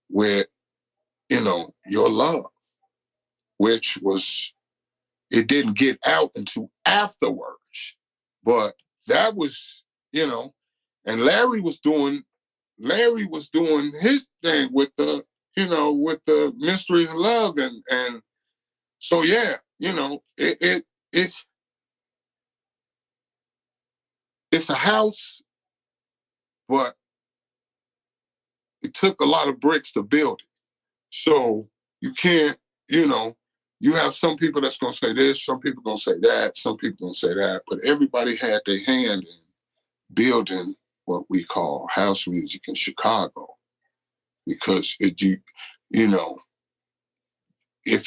with, your love, which was, it didn't get out until afterwards. But that was, and Larry was doing his thing with the, with the Mysteries of Love. And so, yeah, it's a house, but it took a lot of bricks to build it. So you can't, you have some people that's going to say this, some people going to say that, some people going to say that, but everybody had their hand in building what we call house music in Chicago. Because if you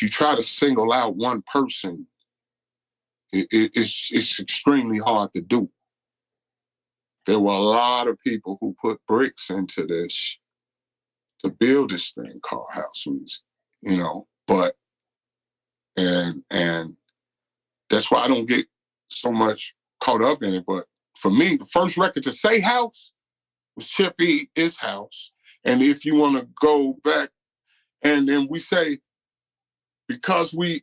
try to single out one person, it's extremely hard to do. There were a lot of people who put bricks into this to build this thing called house music, but and that's why I don't get so much caught up in it. But for me, the first record to say house was Chippy Is House. And if you want to go back, and then we say, because we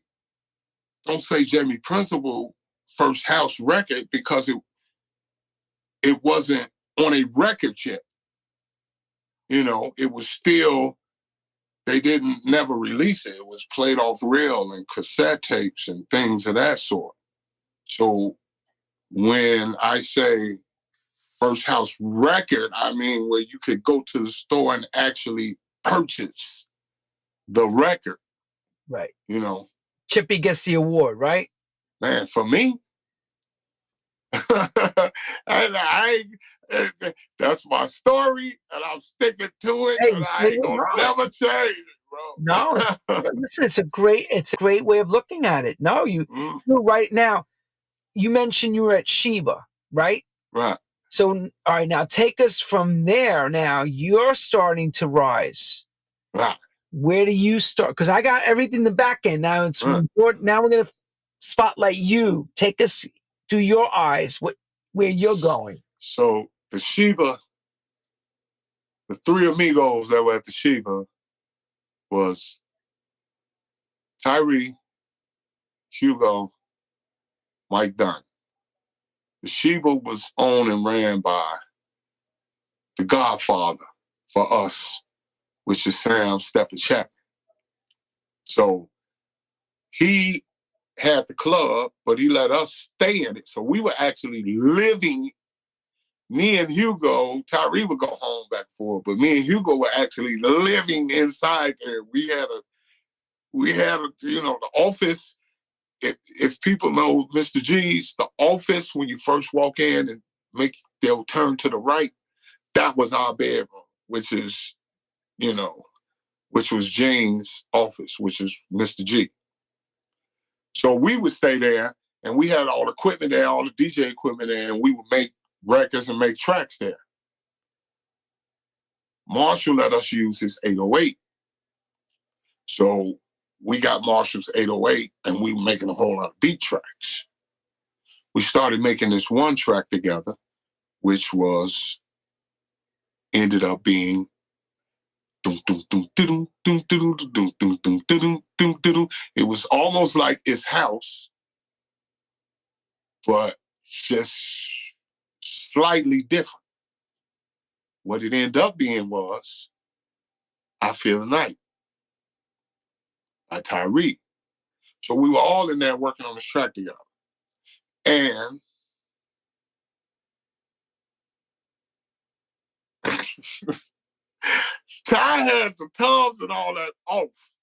don't say Jamie Principle first house record because it wasn't on a record yet. It was still, they didn't never release it. It was played off reel and cassette tapes and things of that sort. So when I say first house record, I mean where you could go to the store and actually purchase the record. Right. Chippy gets the award, right? Man, for me, that's my story, and I'm sticking to it, and I ain't gonna never change it, bro. No, listen, it's a great way of looking at it. No, you're right. Now, you mentioned you were at Shiva, right? Right. So, all right, now take us from there. Now you're starting to rise. Right. Where do you start? Because I got everything in the back end. Now it's important. Now we're gonna spotlight you. Take us through your eyes, where you're going. So the Shiva, the three amigos that were at the Shiva was Tyree, Hugo, Mike Dunn. The Shiva was owned and ran by the godfather for us, which is Sam Stephen Chapman. So he had the club, but he let us stay in it. So we were actually living, me and Hugo, Tyree would go home back and forth, but me and Hugo were actually living inside there. We had the office. If people know Mr. G's, the office, when you first walk in and they'll turn to the right, that was our bedroom, which was Jane's office, which is Mr. G. So we would stay there, and we had all the equipment there, all the DJ equipment there, and we would make records and make tracks there. Marshall let us use his 808. So we got Marshall's 808, and we were making a whole lot of beat tracks. We started making this one track together, which ended up being it was almost like It's House, but just slightly different. What it ended up being was I Feel the Night by Tyree. So we were all in there working on this track together. And Ty had the toms and all that off.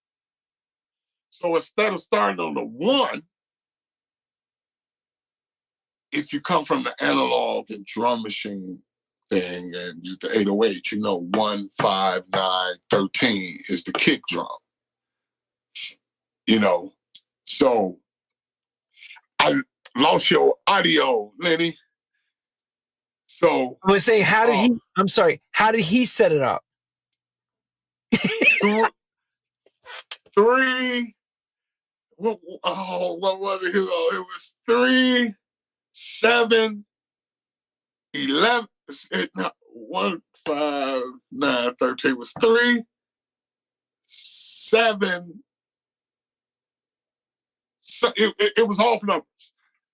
So instead of starting on the 1, if you come from the analog and drum machine thing and the 808, 1, 5, 9, 13 is the kick drum. So I lost your audio, Lenny. So I was saying, how did he set it up? 3, what was it? It was 3, 7, 11, 1, 5, 9, 13 was 3, 7. So it was off numbers.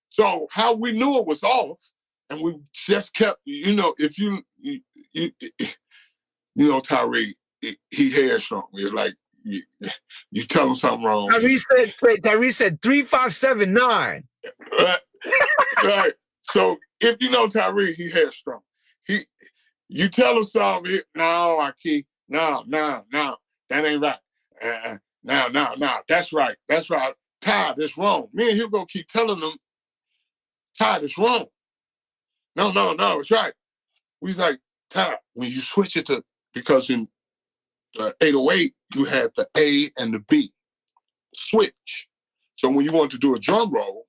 So how we knew it was off, and we just kept, if you Tyree, he headstrong. It's like you tell him something wrong. Tyree said 3579. Right. So if you know Tyree, he headstrong. You tell him something. No, I keep no, that ain't right. No, that's right. Ty, that's wrong. Me and Hugo keep telling them, Ty, that's wrong. No, it's right. We's like, Ty, when you switch it to, because in 808, you had the A and the B switch. So when you wanted to do a drum roll,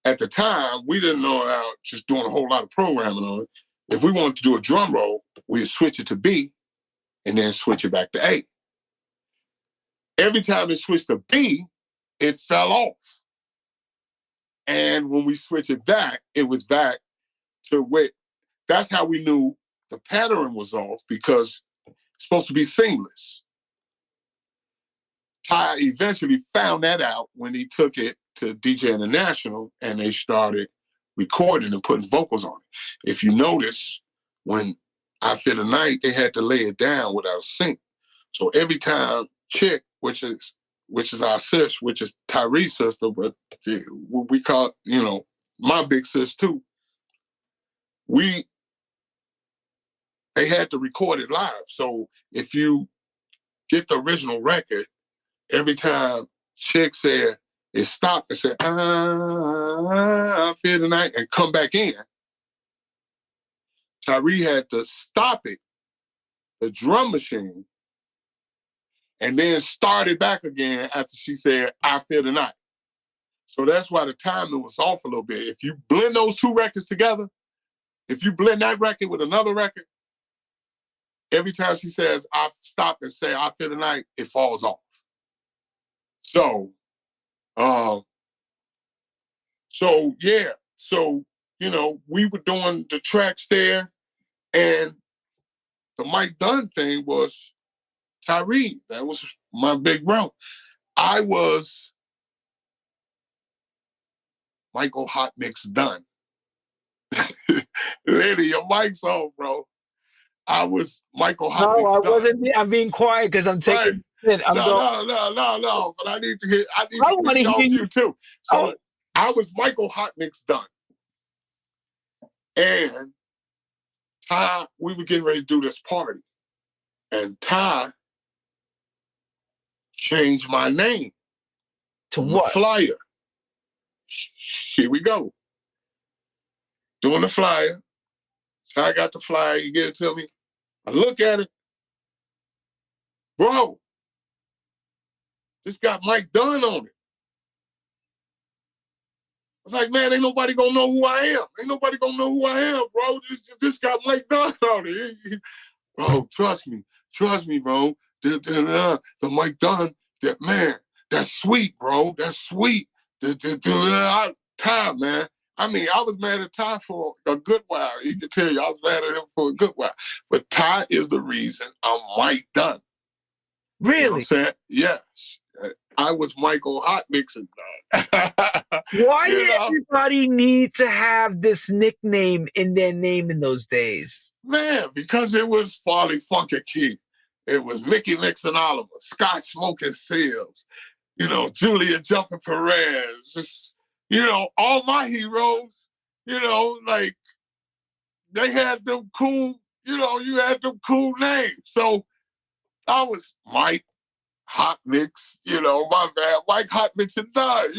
at the time, we didn't know about just doing a whole lot of programming on it. If we wanted to do a drum roll, we'd switch it to B and then switch it back to A. Every time it switched to B, it fell off. And when we switch it back, it was back to where, that's how we knew the pattern was off, because it's supposed to be seamless. Ty eventually found that out when he took it to DJ International and they started recording and putting vocals on it. If you notice, when I Feel the Night, they had to lay it down without a sync. So every time Chick, which is our sis, which is Tyree's sister, but we call, my big sis too, they had to record it live. So if you get the original record, every time Chick said it stopped and said, I feel the night, and come back in, Tyree had to stop it, the drum machine, and then start it back again after she said, I feel the night. So that's why the timing was off a little bit. If you blend those two records together, if you blend that record with another record, every time she says, I stop and say, I feel the night, it falls off. So, we were doing the tracks there, and the Mike Dunn thing was Tyree. That was my big bro. I was Michael Hot Mix Dunn. Lenny, your mic's on, bro. I was Michael Hot Mix Dunn. No, I wasn't. I'm being quiet because I'm taking it. No. But I need to hear you too. So I was Michael Hot Mix Dunn. And Ty, we were getting ready to do this party. And Ty changed my name to what? Flyer. Here we go. Doing the flyer. So I got the flyer, you give it to me. I look at it. Bro, this got Mike Dunn on it. I was like, man, ain't nobody gonna know who I am. Ain't nobody gonna know who I am, bro. This got Mike Dunn on it. Bro, trust me, bro. The Mike Dunn, that's sweet, bro. That's sweet. Time, man. I mean, I was mad at Ty for a good while. You can tell you, I was mad at him for a good while. But Ty is the reason I'm Mike Dunn. Really? You know what I'm saying? Yes. I was Michael Hot Mixing Dunn. Why did everybody need to have this nickname in their name in those days? Man, because it was Farley Funky Key. It was Mickey Mixon Oliver, Scott Smoking Seals, Julia Jumping Perez, all my heroes, like they had them cool, you had them cool names. So I was Mike Hot Mix, my bad, Mike Hot Mix and Dunn,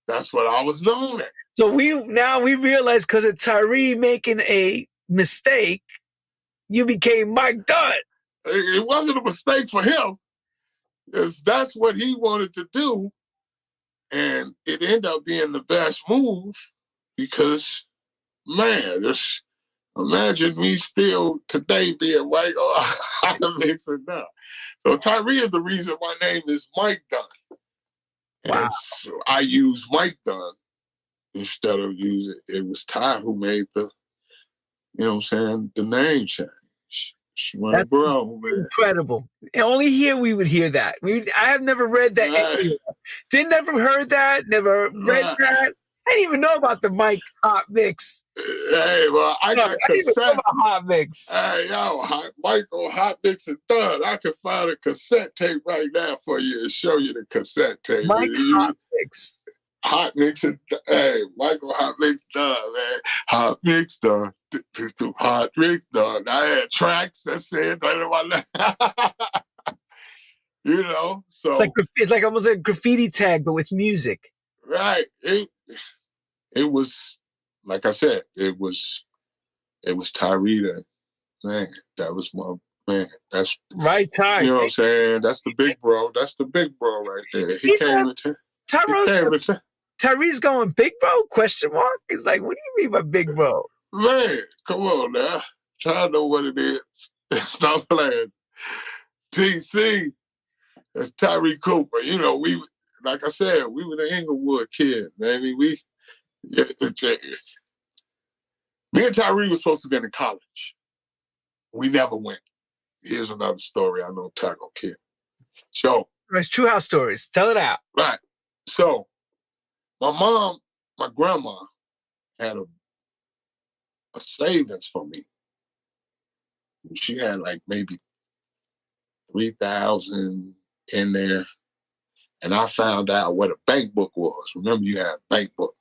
that's what I was known as. So we realize because of Tyree making a mistake, you became Mike Dunn. It wasn't a mistake for him. That's what he wanted to do. And it ended up being the best move because, man, just imagine me still today being Mike Mixing Dunn. So Tyree is the reason my name is Mike Dunn. Wow. And so I use Mike Dunn instead of using, it was Ty who made the, the name change. She my That's bro, man. incredible. And only here we would hear that. I have never read that anywhere. Didn't ever heard that, never read that. I didn't even know about the Mike Hot Mix. Hey, well, I got I didn't even know cassette. about Hot Mix. Hey, yo, Michael Hot Mix and Thud. I can find a cassette tape right now for you and show you the cassette tape. Mike Hot Mix. Hot Mix and hey, Michael Hot Mix Thud, man. Hot Mix Thud. Hot Mix Thud. I had tracks that said right about that. You know, so it's like almost a graffiti tag, but with music. Right. It was, like I said, it was Tyree. Man, that was my man. That's right, Ty. You know what I'm saying? That's the big bro. That's the big bro right there. Tyree's going big bro? Question mark. He's like, what do you mean by big bro? Man, come on now. Try to know what it is. Stop playing. TC. That's Tyree Cooper. You know, like I said, we were the Englewood kids. I mean, me and Tyree were supposed to be in college. We never went. Here's another story I know Taco Kid. So it's True House Stories. Tell it out. Right. So my grandma had a savings for me. She had like maybe 3,000 in there. And I found out what a bank book was. Remember, you had a bank book.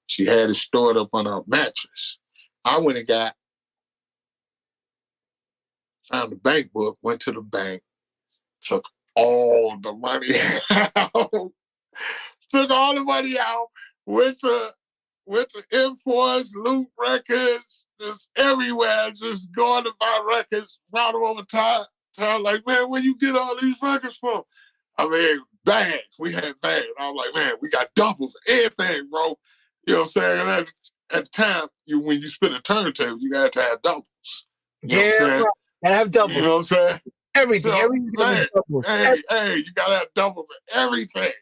She had it stored up on her mattress. I went and found the bank book, went to the bank, took all the money out. Took all the money out, went to Imports, Loot Records, just everywhere, just going to buy records, found them over time, like, man, where you get all these records from? I mean, bags. We had bags. I was like, man, we got doubles, everything, bro. You know what I'm saying? At the time, when you spin a turntable, you got to have doubles. You know what I'm saying? Gotta have doubles. You know what I'm saying? Everything. So, everything man, doubles. Hey, you gotta have doubles in everything.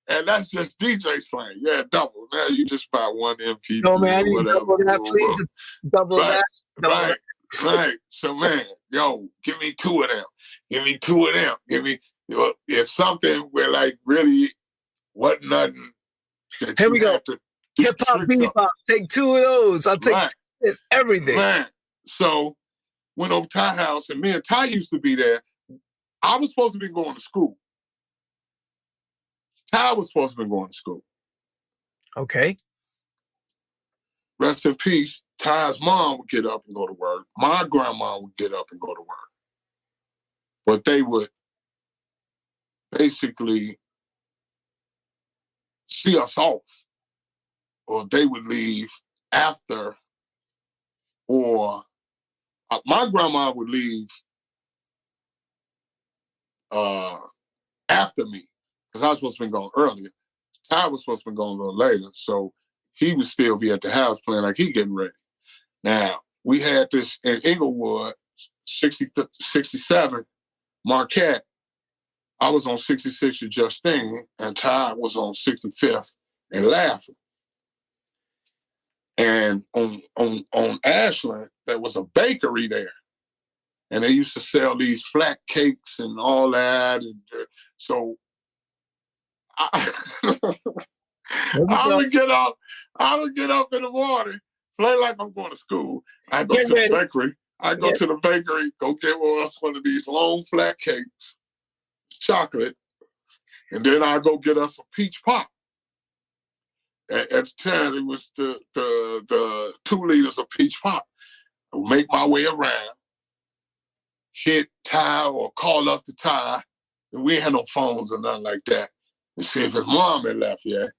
And that's just DJ slang. Yeah, double. Now you just buy one MP3 no, man, I need whatever. double that, please. Double right, that. Right. So, man, yo, give me two of them. Give me two of them. Give me, if something where like really wasn't nothing. Here we go. Hip hop, bebop. Take two of those. I'll take this, everything. Man, so went over to Ty's house, and me and Ty used to be there. I was supposed to be going to school. Ty was supposed to be going to school. Okay. Rest in peace. Ty's mom would get up and go to work. My grandma would get up and go to work. But they would basically see us off, or they would leave after, or my grandma would leave after me, because I was supposed to be going earlier. Ty was supposed to be going a little later, so he would still be at the house playing like he getting ready. Now, we had this in Englewood, 67, Marquette. I was on 66 at Justine, and Ty was on 65th and Laughing. And on Ashland, there was a bakery there. And they used to sell these flat cakes and all that. And so I would get up in the morning, play like I'm going to school. I go to the bakery. Go get us one of these long flat cakes, chocolate, and then I go get us a peach pop. At the time, it was the 2 liters of peach pop. I would make my way around, hit Ty or call up to Ty. And we ain't had no phones or nothing like that. And see if his mom had left yet.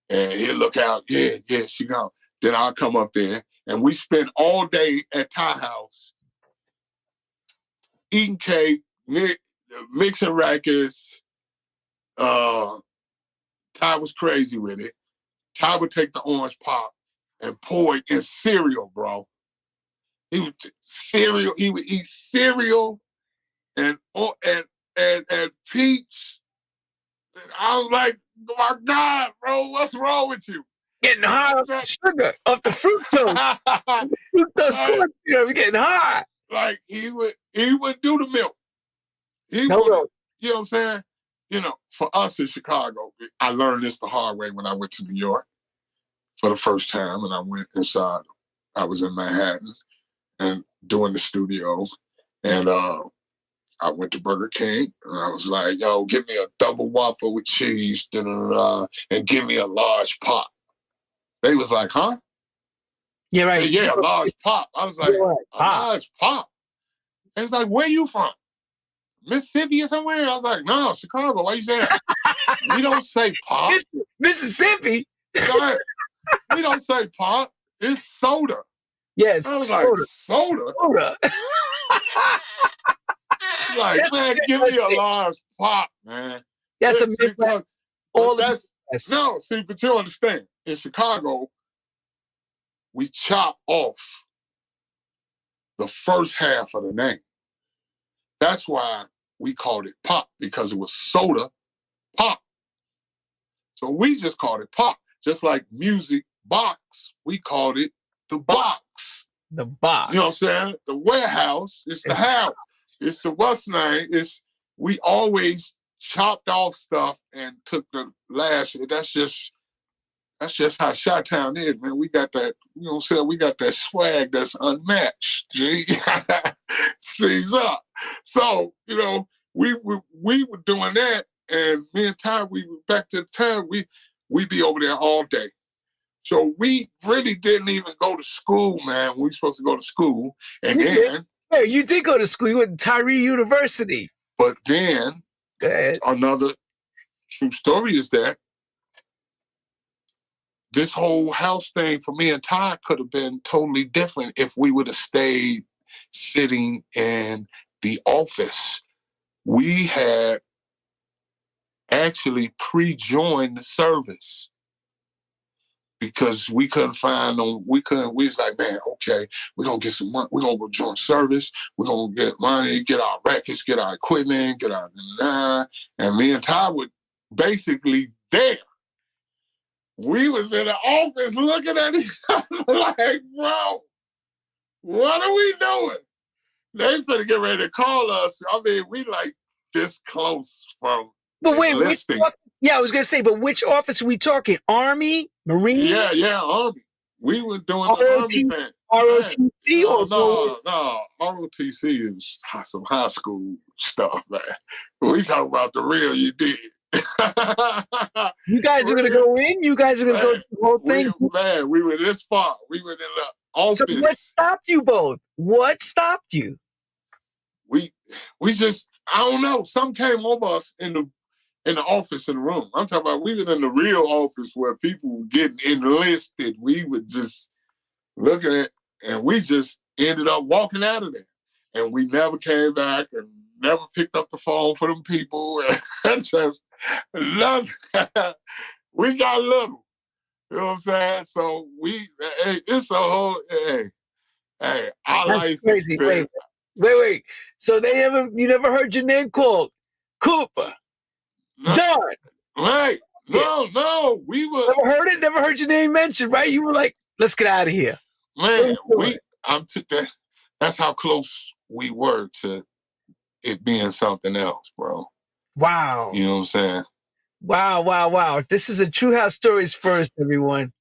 And he'll look out, yeah, she gone. Then I'll come up there, and we spend all day at Ty's house, eating cake, mixing records. Ty was crazy with it. Ty would take the orange pop and pour it in cereal, bro. He would eat cereal and peach. I was like, my God, bro, what's wrong with you? Getting high off the sugar, off the fructose. Fructose corn syrup, getting high. like he would do the milk. He No, wanted, no. you know what I'm saying? You know, for us in Chicago, I learned this the hard way when I went to New York for the first time, and I went inside. I was in Manhattan and doing the studio, and I went to Burger King, and I was like, "Yo, give me a double waffle with cheese, and give me a large pop." They was like, "Huh?" Yeah, I right. said, "Yeah, a large pop." I was like, Yeah, right. "A large pop?" And it's like, "Where you from? Mississippi or somewhere?" I was like, "No, Chicago. Why you say that?" "We don't say pop." Mississippi. We don't say pop. It's soda. Yes. I was soda. like, soda? Soda. Like, man, give me a large pop, man. That's a because all that's no. See, but you understand. In Chicago, we chop off the first half of the name. That's why we called it pop, because it was soda pop. So we just called it pop. Just like music box, we called it the box. The box. You know what I'm saying? The warehouse, it's the house. It's the what's name. We always chopped off stuff and took the last. That's just how Chi-Town is, man. We got that, you know what I'm saying? We got that swag that's unmatched. G. Seize up. So, you know, we were doing that, and me and Ty, we were back to the time, we be over there all day. So we really didn't even go to school, man. We were supposed to go to school. And yeah, you did go to school. You went to Tyree University. But then another true story is that this whole house thing for me and Ty could have been totally different if we would have stayed sitting in the office. We had actually pre-joined the service because we couldn't find them. We was like, man, okay, we're going to get some money. We're going to go join service. We're going to get money, get our records, get our equipment, get our... And me and Ty were basically there. We was in the office looking at each other like, bro, what are we doing? They finna get ready to call us. I mean, we like this close from listing. Yeah, I was gonna say, but which office are we talking? Army, Marine? Yeah, Army. We were doing the Army thing. ROTC or no, ROTC is some high school stuff, man. We talking about the real you did. You guys are gonna go in? You guys are gonna go through the whole thing? We were this far. We were in the office. So what stopped you both? What stopped you? We just, I don't know. Something came over us in the office, in the room. I'm talking about, we were in the real office where people were getting enlisted. We were just looking at, and we just ended up walking out of there. And we never came back and never picked up the phone for them people. And just nothing. We got little. You know what I'm saying? So it's a whole, our life crazy. Wait. So you never heard your name called Cooper? Dunn. Right. No. We were... Never heard it? Never heard your name mentioned, right? You were like, let's get out of here. Man, that's how close we were to it being something else, bro. Wow. You know what I'm saying? Wow. This is a True House Stories first, everyone.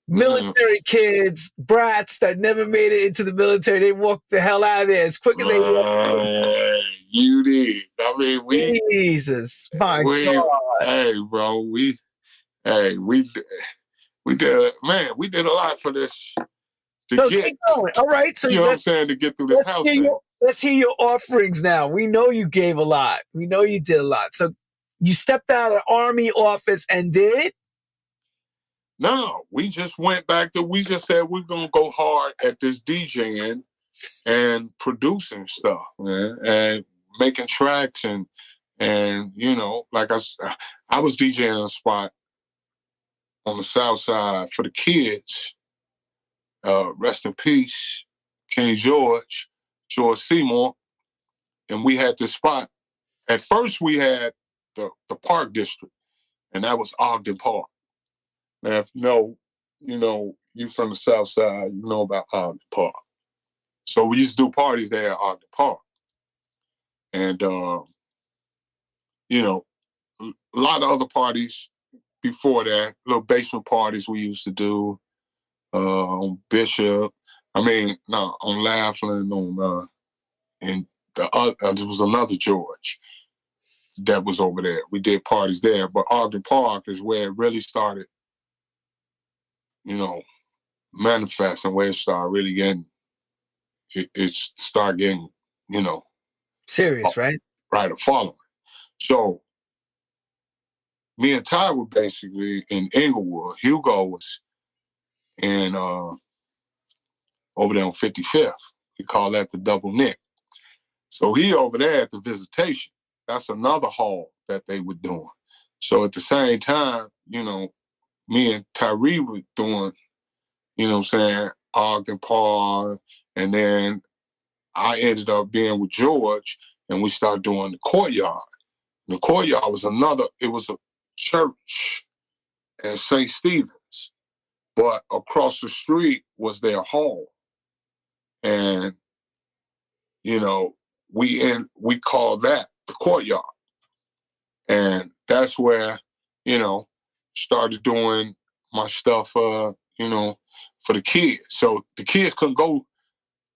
Military kids, brats that never made it into the military, they walked the hell out of there as quick as they walked. You did. I mean, Jesus, my God. Hey, bro, we did, man, we did a lot for this. Keep going. All right. So you know what I'm saying, to get through this house thing. Let's hear your offerings now. We know you gave a lot. We know you did a lot. So you stepped out of the Army office and did? No, we just went back to, we just said we're going to go hard at this DJing and producing stuff, man, and making tracks and you know, like I was DJing a spot on the South Side for the kids. Rest in peace, King George Seymour. And we had this spot. At first we had the Park District, and that was Ogden Park. Now, if you know, you from the South Side, you know about Ogden Park. So we used to do parties there at Ogden Park. And, you know, a lot of other parties before that, little basement parties we used to do on Bishop. On Laughlin, and there was another George that was over there. We did parties there, but Ogden Park is where it really started, manifesting, where it started really getting, it started getting, serious, right? Right, a following. So me and Ty were basically in Englewood. Hugo was in over there on 55th. We call that the Double Nick. So he over there at the Visitation. That's another hall that they were doing. So at the same time, me and Tyree were doing, Ogden Park, and then I ended up being with George, and we started doing the Courtyard. And the Courtyard was it was a church at St. Stephen's, but across the street was their hall. And, we called that the Courtyard. And that's where, started doing my stuff, for the kids. So the kids couldn't go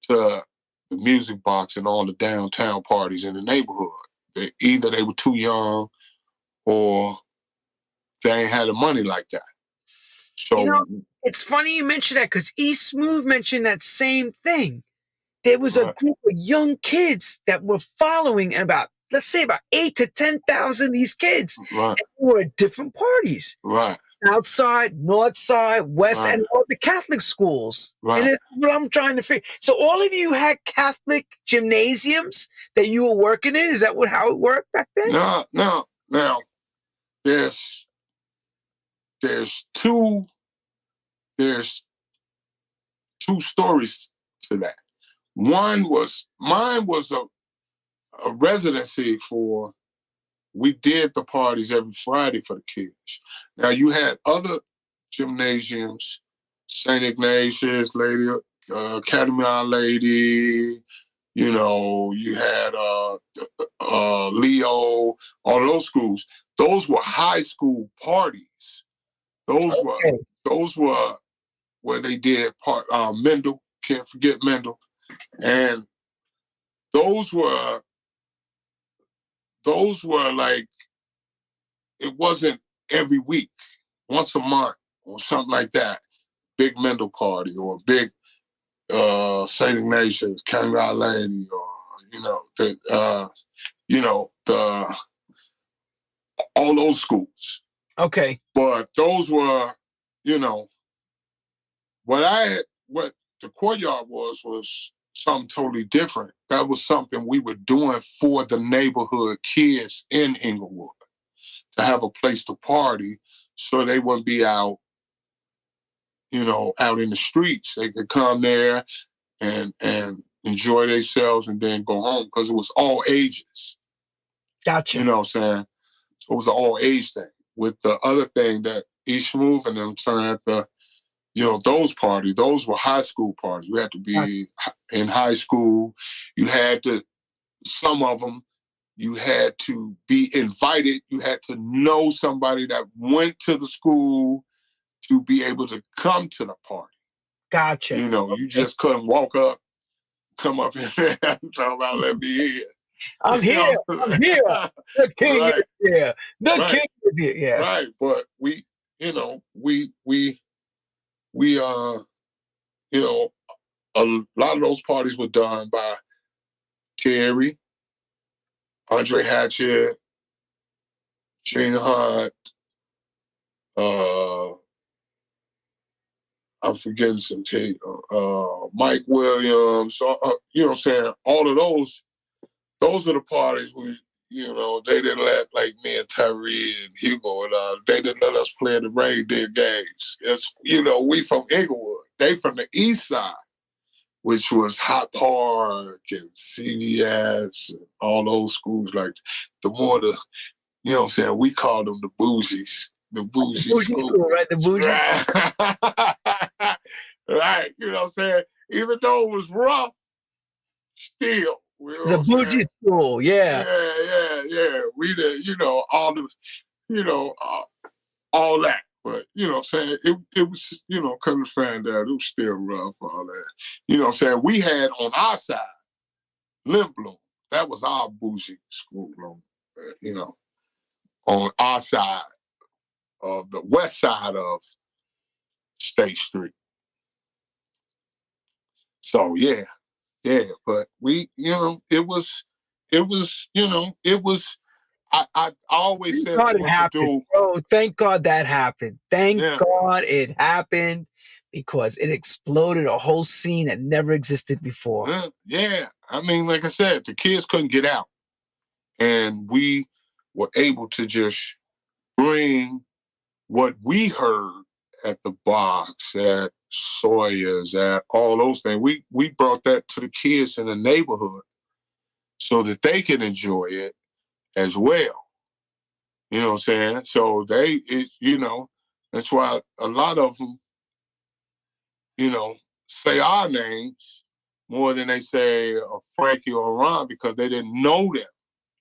to the Music Box and all the downtown parties in the neighborhood. Either they were too young or they ain't had the money like that. So it's funny you mention that because E Smooth mentioned that same thing. There was a group of young kids that were following let's say about 8 to 10,000 of these kids. Right. And they were at different parties. Right. Outside, north side, west, right. and all the Catholic schools. Right. And it's what I'm trying to figure. So all of you had Catholic gymnasiums that you were working in? Is that how it worked back then? No. Now, there's two stories to that. Mine was a residency for, we did the parties every Friday for the kids. Now you had other gymnasiums, St. Ignatius, Academy Our Lady, you had Leo, all those schools. Those were high school parties. Those were where they did Mendel, can't forget Mendel. And those were like, it wasn't every week, once a month or something like that. Big Mendel party or big St. Ignatius, Academy Our Lady, or all those schools. Okay. But those were, what the Courtyard was something totally different. That was something we were doing for the neighborhood kids in Englewood, to have a place to party so they wouldn't be out, out in the streets. They could come there and enjoy themselves and then go home, because it was all ages. Gotcha. You know what I'm saying? So it was an all age thing. With the other thing that E Smooth and them turned at the, those parties, those were high school parties. You had to be in high school. You had to, some of them, you had to be invited. You had to know somebody that went to the school to be able to come to the party. Gotcha. You just couldn't walk up, come up in there and talk about, let me in. I'm here. The king is here. The king is here. Yeah. Right. But we a lot of those parties were done by Terry, Andre Hatchett, Gene Hunt, I'm forgetting some Mike Williams, you know what I'm saying? All of those are the parties we, they didn't let, like me and Tyree and Hugo and they didn't let us play in the reindeer games. It's, we from Englewood. They from the east side, which was Hot Park and CVS and all those schools. Like, the more the, you know what I'm saying, we called them the bougies. The bougie school, right? The bougie school. Right, you know what I'm saying? Even though it was rough, Still, you know It's a what I'm bougie saying? school, yeah. Yeah. We did, all the, all that. But, I'm saying? It was, couldn't find out. It was still rough, all that. You know what I'm saying? We had on our side, Limblom. That was our bougie school, on our side of the west side of State Street. So, yeah. But we, it was, I always said I God it want to happened. do. Oh, thank God that happened. Thank God it happened, because it exploded a whole scene that never existed before. Yeah. I mean, like I said, the kids couldn't get out. And we were able to just bring what we heard at the box, at Sawyer's, at all those things. We brought that to the kids in the neighborhood so that they can enjoy it as well. You know what I'm saying? So that's why a lot of them, say our names more than they say Frankie or Ron, because they didn't know them.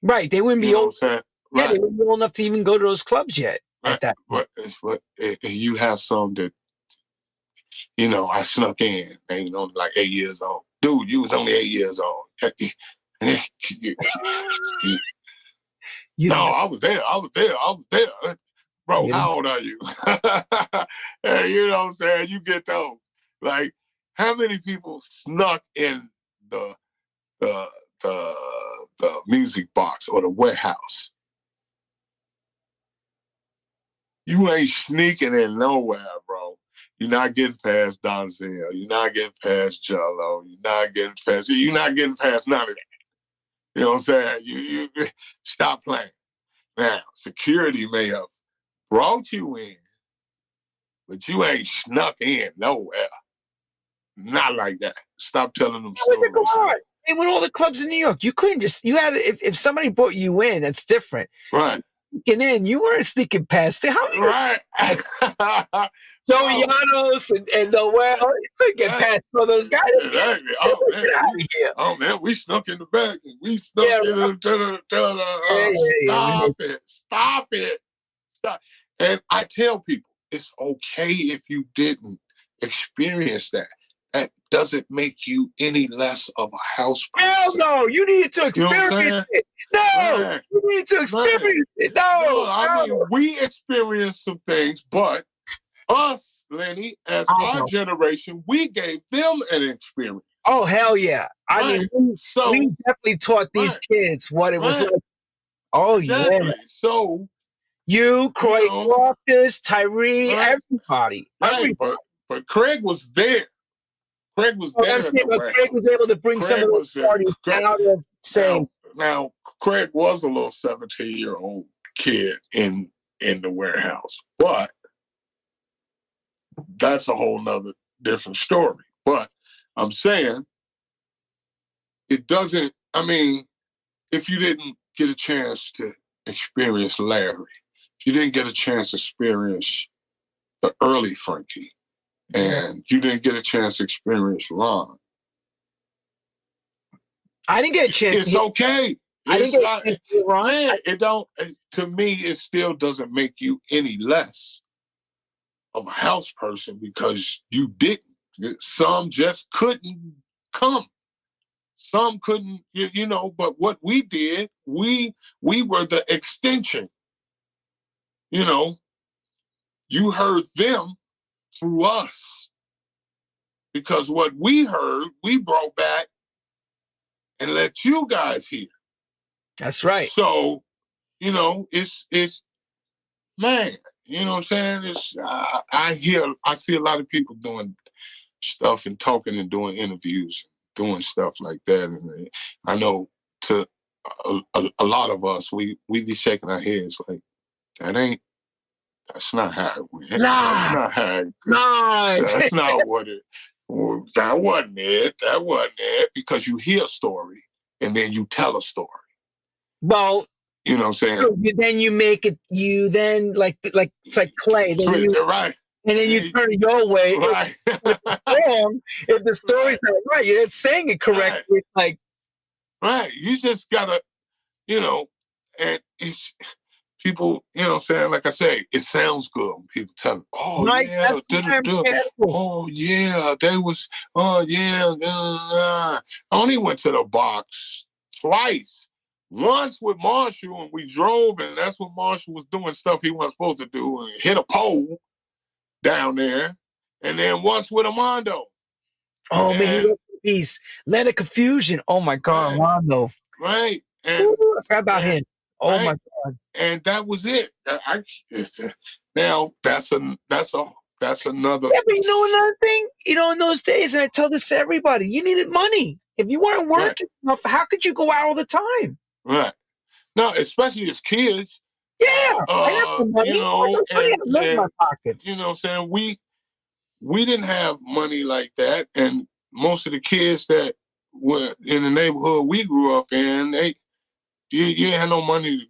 Right. They wouldn't be old. Right. Yeah, they weren't old enough to even go to those clubs yet at that point. But you have some that, I snuck in. They was only like 8 years old. Dude, you was only 8 years old. No, I was there. Bro, how old are you? Hey, you know what I'm saying? You get those. Like, how many people snuck in the music box or the warehouse? You ain't sneaking in nowhere, bro. You're not getting past Donzel. You're not getting past Jello. You're not getting past none of that. You know what I'm saying? You stop playing. Now, security may have brought you in, but you ain't snuck in nowhere. Not like that. Stop telling them stories. And with all the clubs in New York, you couldn't if somebody brought you in, that's different. Right. Sneaking in, you weren't sneaking past it. How right. Joey Llanos and Noel, you couldn't get past all those guys. Get out of here. Oh, man, we snuck in the back. We snuck into the Stop it. And I tell people, it's okay if you didn't experience that. That doesn't make you any less of a house person. Hell no, you need to experience it. No, you need to experience it. No, I mean, we experienced some things, but us, Lenny, as our generation, we gave them an experience. Oh, hell yeah. I mean, we definitely taught these kids what it was like. Oh, yeah. So, you, Craig Walkers, Tyree, everybody. But Craig was there. Craig was there. Craig was able to bring some of those parties out of saying. Now, Craig was a little 17-year-old kid in the warehouse, but that's a whole nother different story. But I'm saying it doesn't, I mean, if you didn't get a chance to experience Larry, if you didn't get a chance to experience the early Frankie, and you didn't get a chance to experience Ron, I didn't get a chance. It's okay. Man, it don't. To me, it still doesn't make you any less of a house person because you didn't. Some just couldn't come. Some couldn't, But what we did, we were the extension. You heard them through us because what we heard, we brought back and let you guys hear. That's right. So, it's man, you know what I'm saying? It's I see a lot of people doing stuff and talking and doing interviews, doing stuff like that, and I know to a lot of us, we be shaking our heads like that's not how it went. That's not how it That's not what it. That wasn't it. Because you hear a story and then you tell a story. Well, you know what I'm saying? Then you make it. You then like it's like clay. Then right. And then you turn it your way. Right. If it's wrong, if the story's not right, you're not saying it correctly. Right. Like Right. You just gotta, you know, and it's people, you know what I'm saying? Like I say, it sounds good when people tell me, oh Mike, yeah, that's why I'm careful. oh yeah, they was, oh yeah. I only went to the box twice. Once with Marshall, and we drove, and that's when Marshall was doing stuff he wasn't supposed to do, and hit a pole down there. And then once with Armando. Oh man, he wrote a piece. Let a confusion. Oh my God, Armando. Right. And Ooh, I forgot about him. Oh right? my God. And that was it. Now that's another. Yeah, but you know another thing? You know, in those days, and I tell this to everybody, you needed money. If you weren't working enough, how could you go out all the time? Right. No, especially as kids. Yeah, I have the money. You know, I have money in my pockets. You know what I'm saying? We didn't have money like that. And most of the kids that were in the neighborhood we grew up in, you didn't have no money.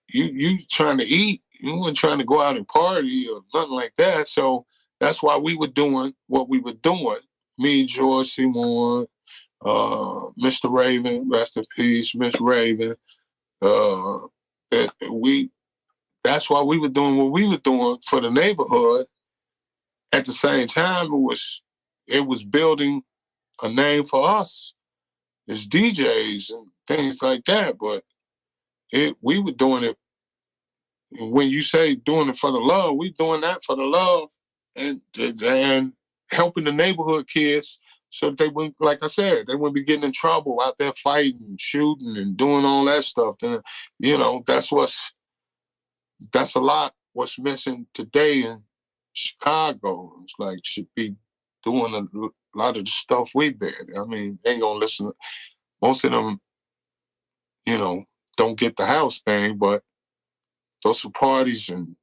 You trying to eat. You weren't trying to go out and party or nothing like that. So that's why we were doing what we were doing. Me, George Seymour, Mr. Raven, rest in peace, Miss Raven. That's why we were doing what we were doing for the neighborhood. At the same time, it was building a name for us as DJs and things like that. But we were doing it. When you say doing it for the love, we doing that for the love and helping the neighborhood kids so they wouldn't, like I said, they wouldn't be getting in trouble out there fighting, shooting, and doing all that stuff. Then, you know, that's a lot what's missing today in Chicago. It's like should be doing a lot of the stuff we did. I mean, they ain't gonna listen. Most of them, you know, don't get the house thing, but those are parties and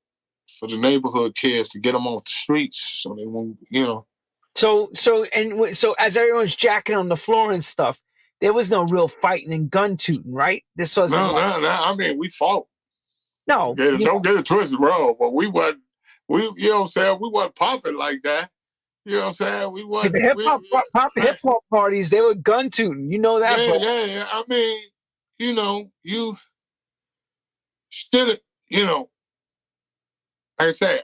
for the neighborhood kids to get them off the streets so they won't, you know. So as everyone's jacking on the floor and stuff, there was no real fighting and gun tooting, right? This wasn't. No. I mean, we fought. No, don't get it twisted, bro. But you know what I'm saying? We wasn't popping like that. You know what I'm saying? We wasn't. The hip hop parties, they were gun tooting. You know that, bro. Yeah. I mean, you know, you still, you know, like I say,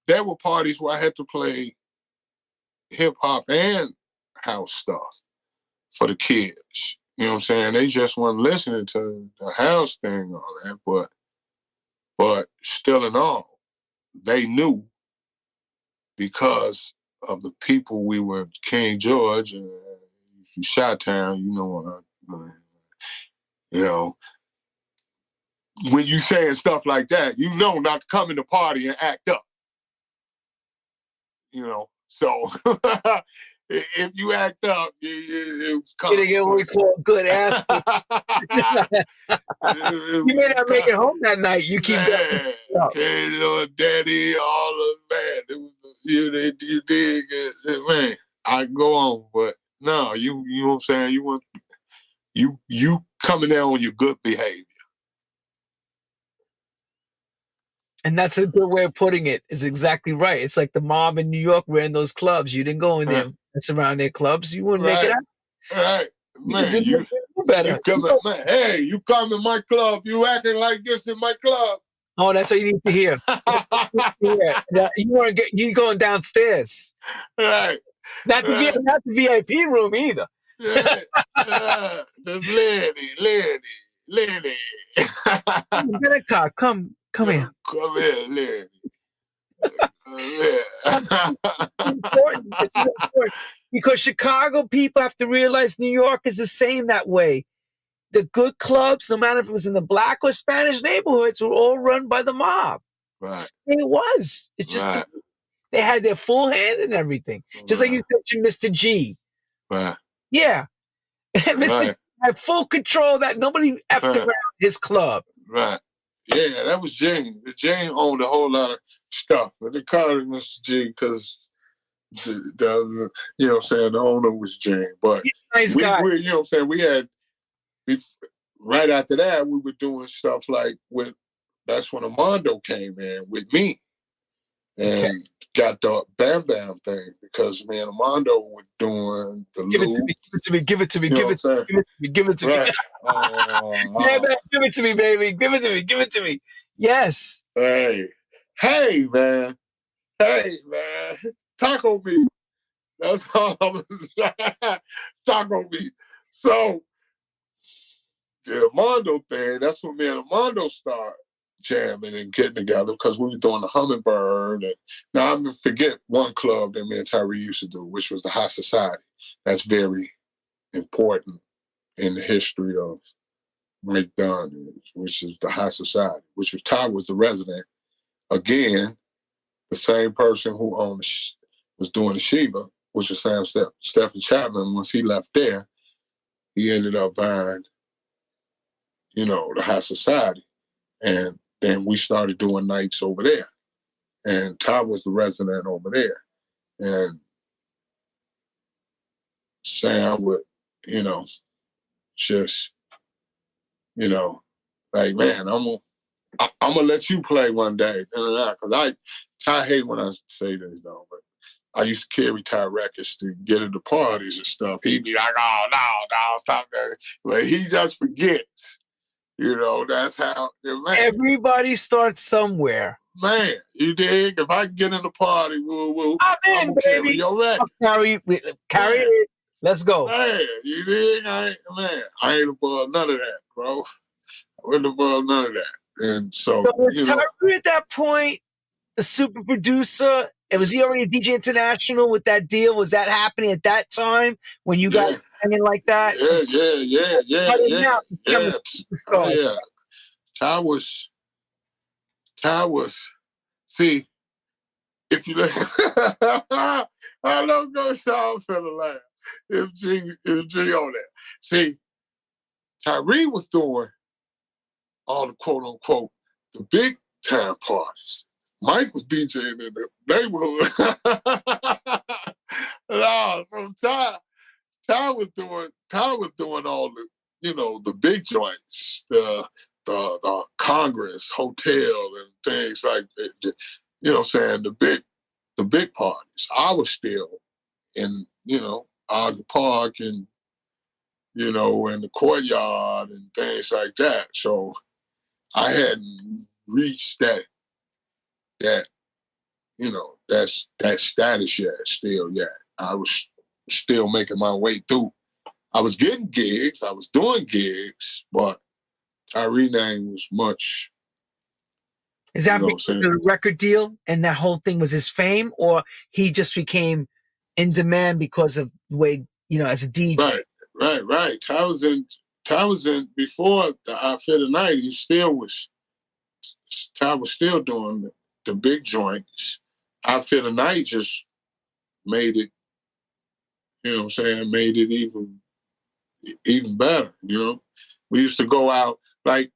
there were parties where I had to play hip hop and house stuff for the kids. You know what I'm saying? They just weren't listening to the house thing and all that, but still in all, they knew because of the people we were, King George, and Chi-Town, you know, when you saying stuff like that, you know not to come in the party and act up. You know, so if you act up, it's you get what we call good ass. You may not make it home that night. You keep going. Okay, Lord Daddy, all of that. It was you dig it, man. I go on, but no, you know what I'm saying? You coming there on your good behavior. And that's a good way of putting it. Is exactly right. It's like the mob in New York ran those clubs. You didn't go in there and surround their clubs. You wouldn't make it out. Right. Man, you better. Man, hey, you come in my club. You acting like this in my club. Oh, that's what you need to hear. You going downstairs. Right. Not the VIP room either. The Lenny. Come here. Come here, Lenny. It's important because Chicago people have to realize New York is the same that way. The good clubs, no matter if it was in the black or Spanish neighborhoods, were all run by the mob. Right. It was. It's just they had their full hand in everything. Just like you said to Mr. G. Right. Yeah. Mr. G had full control that nobody effed around his club. Right. Yeah, that was James. James owned a whole lot of stuff. But they called him Mr. G because you know what I'm saying, the owner was James. But nice guy. You know what I'm saying, we had right after that we were doing stuff like that's when Armando came in with me. And got the Bam Bam thing because me and Armando were doing the Give it to loop. me, give it to me, give it to me, You know give what it I'm to me, give it to me, give it to me. Yeah, man, give it to me, baby. Give it to me, give it to me. Yes. Hey, man. Hey, man. Taco meat. That's all I'm going to say. Taco meat. So, the Armando thing, that's when me and Armando started jamming and getting together because we were doing the Hummingbird. And now I'm going to forget one club that me and Tyree used to do, which was the High Society. That's very important in the history of Mike Dunn, which is the High Society, which was Ty was the resident. Again, the same person who owned was doing the Shiva, which was Sam Stephen Chapman. Once he left there, he ended up buying, the High Society. And then we started doing nights over there. And Ty was the resident over there. And Sam would, just, like, man, I'm gonna let you play one day. Because Ty hate when I say this though, but I used to carry Ty records to get into parties and stuff. He'd be like, oh, no, stop that. But he just forgets. That's how, man. Everybody starts somewhere. Man, you dig? If I get in the party, I'm in, baby. Carry your record. Carry it. Let's go. Man, you dig? I ain't above none of that, bro. I wasn't above none of that. And so was Tyree at that point the super producer? And was he already a DJ International with that deal? Was that happening at that time when you guys hanging like that? Yeah. Oh, yeah. Ty was, see, if you look, I don't go Sean for the laugh. If G on that. See, Tyree was doing all the quote unquote the big time parties. Mike was DJing in the neighborhood. No, so Ty was doing all the the big joints, the Congress Hotel and things like that. You know what I'm saying? The big parties. I was still in, Ogden Park and, in the courtyard and things like that. So I hadn't reached that status yet. I was still making my way through. I was getting gigs, I was doing gigs, but Tyree name was much. Is that because of the record deal and that whole thing was his fame, or he just became in demand because of the way, as a DJ? Right. Ty was in before the Outfit of Night. Ty was still doing the big joints. Outfit of Night just made it, made it even better, We used to go out, like,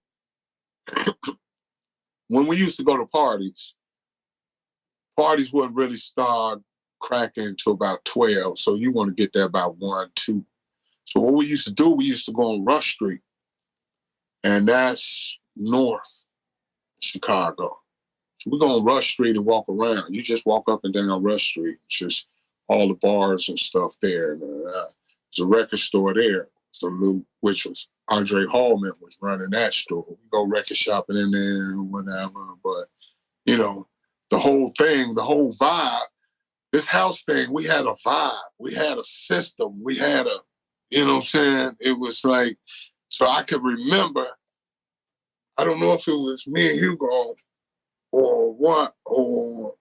when we used to go to parties wouldn't really start cracking until about 12, so you want to get there about 1, 2. So what we used to do, we used to go on Rush Street, and that's north Chicago. So we go on Rush Street and walk around. You just walk up and down Rush Street. It's just all the bars and stuff there. There's a record store there, which was Andre Hallman was running that store. We go record shopping in there or whatever, but the whole thing, the whole vibe, this house thing, we had a vibe, we had a system, we had a, it was like, so I could remember, I don't know if it was me and Hugo or what, or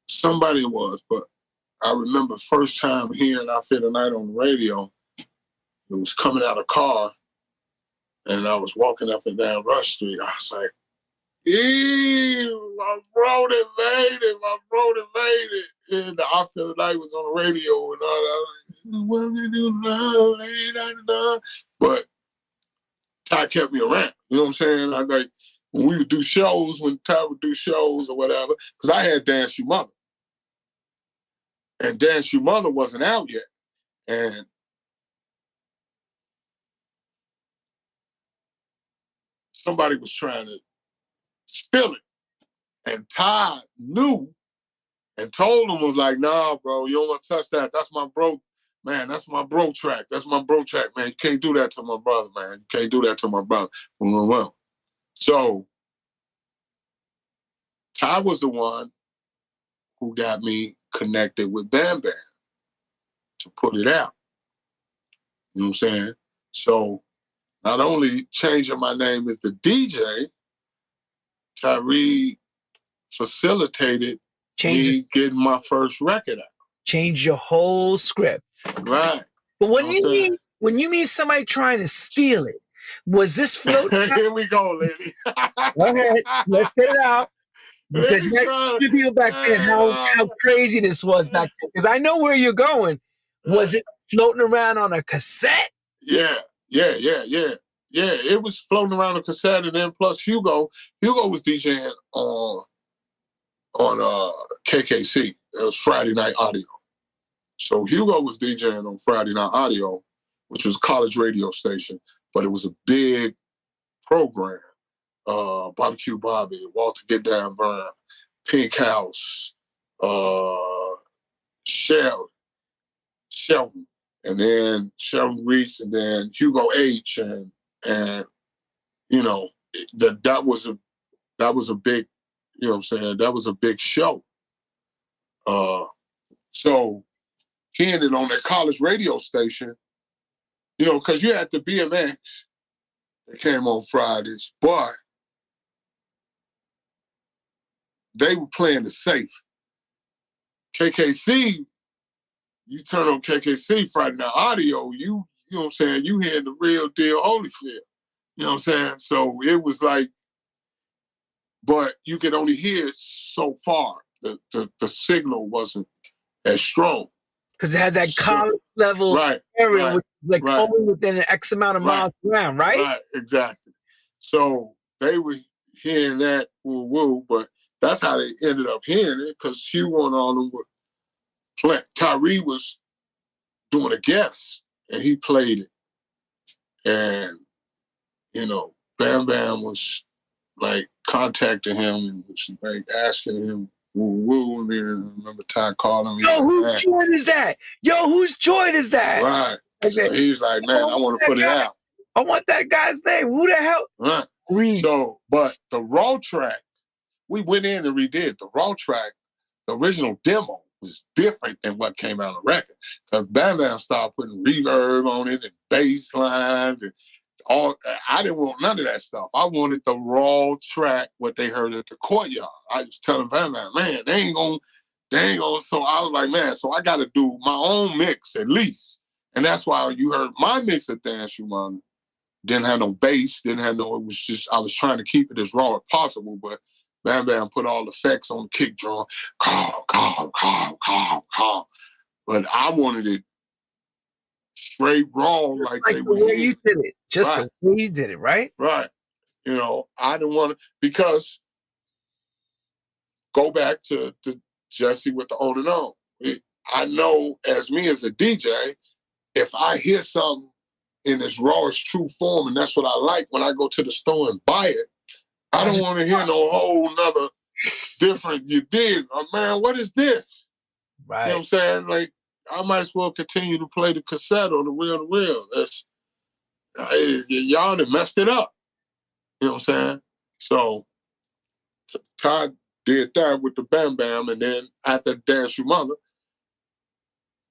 somebody it was, but I remember first time hearing Outfit of Night on the radio, it was coming out of a car, and I was walking up and down Rush Street. I was like, my brother made it. And the Outfit of Night was on the radio and all that. But Ty kept me around. You know what I'm saying? I like when we would do shows, when Ty would do shows or whatever, because I had Dance You Mother. And Dance You Mother wasn't out yet. And somebody was trying to steal it. And Todd knew and told him, was like, nah, bro, you don't want to touch that. That's my bro, man. That's my bro track. That's my bro track, man. You can't do that to my brother, man. You can't do that to my brother. Well. So Todd was the one who got me connected with Bam Bam to put it out. You know what I'm saying? So not only changing my name as the DJ, Tyree facilitated me getting my first record out. Change your whole script. Right. But when you mean somebody trying to steal it, was this float? Here we go, lady. Go ahead, let's get it out. Because people back then, how crazy this was back then. Because I know where you're going. Was it floating around on a cassette? Yeah. It was floating around a cassette, and then plus Hugo was DJing on KKC. It was Friday Night Audio. So Hugo was DJing on Friday Night Audio, which was a college radio station, but it was a big program. Barbecue Bobby, Walter Get Down Vern, Pink House, Shelton, and then Shelton Reese, and then Hugo H, and you know that was a big, you know what I'm saying, that was a big show. So he ended on that college radio station, you know, because you had the BMX that came on Fridays, but they were playing it safe. KKC, you turn on KKC Friday Night Audio, you know what I'm saying, you hearing the real deal Holyfield. You know what I'm saying? So it was like, but you could only hear it so far. The signal wasn't as strong. Because it has that college level area, which is like only within an X amount of miles around, right? Right, exactly. So they were hearing that woo-woo, but that's how they ended up hearing it, because Hugh and all them were playing. Tyree was doing a guest, and he played it. And, you know, Bam Bam was like contacting him and was like asking him woo-woo, and then I remember Ty calling me. Yo, whose joint is that? Yo, whose joint is that? Right. So he was like, man, I want to put it out. I want that guy's name. Who the hell? Right. So, but the raw track, we went in and redid. The raw track, the original demo was different than what came out on the record. Because Bam Bam started putting reverb on it and bass line and all. I didn't want none of that stuff. I wanted the raw track, what they heard at the Courtyard. I was telling Bam Bam, man, they ain't gonna. So I was like, man, so I got to do my own mix at least. And that's why you heard my mix of Dance You Mutha. Didn't have no bass, it was just, I was trying to keep it as raw as possible, but Bam Bam put all the effects on the kick drum, call. But I wanted it straight raw, like they were. The way you did it, just the way you did it, right? Right. You know, I didn't want to, because go back to Jesse with the On and On. I know as me as a DJ, if I hear something in its rawest true form, and that's what I like when I go to the store and buy it, I don't want to hear no whole nother different, you did, man, what is this? Right. You know what I'm saying? Like, I might as well continue to play the cassette or the reel. That's, y'all done messed it up. You know what I'm saying? So, Todd did that with the Bam Bam, and then after Dance You Mutha,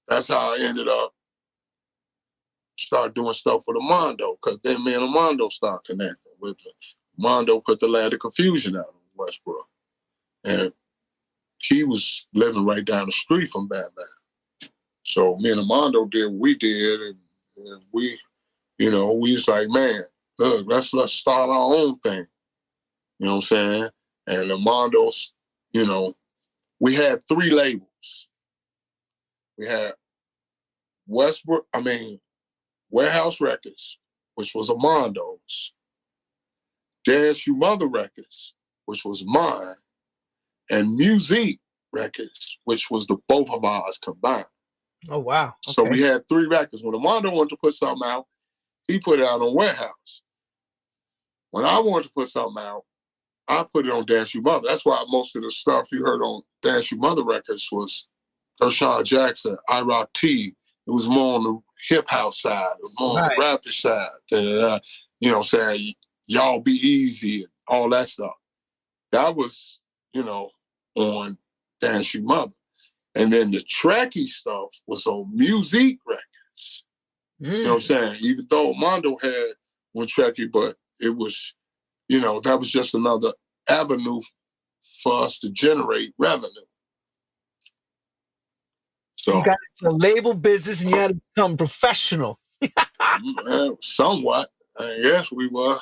that's how I ended up start doing stuff with Armando, because then me and Armando started connecting with it. Armando put the Land of Confusion out in Westbrook. And he was living right down the street from Bam Bam. So me and Armando did what we did, and we, you know, we was like, man, look, let's start our own thing. You know what I'm saying? And Armando's, you know, we had 3 labels. We had Warehouse Records, which was Armando's, Dance You Mutha Records, which was mine, and MDIII Records, which was the both of ours combined. Oh, wow. Okay. So we had 3 records. When Armando wanted to put something out, he put it out on Warehouse. When I wanted to put something out, I put it on Dance You Mutha. That's why most of the stuff you heard on Dance You Mutha records was Sean Jackson, I Rock T. It was more on the hip house side, more on the rapper side. You know, saying y'all be easy and all that stuff. That was, you know, on Dance You Mutha. And then the tracky stuff was on MD-Xpress Records. You know what I'm saying? Even though Armando had one tracky, but it was, you know, that was just another avenue for us to generate revenue. So you got into label business and you had to become professional. Somewhat. I guess we were.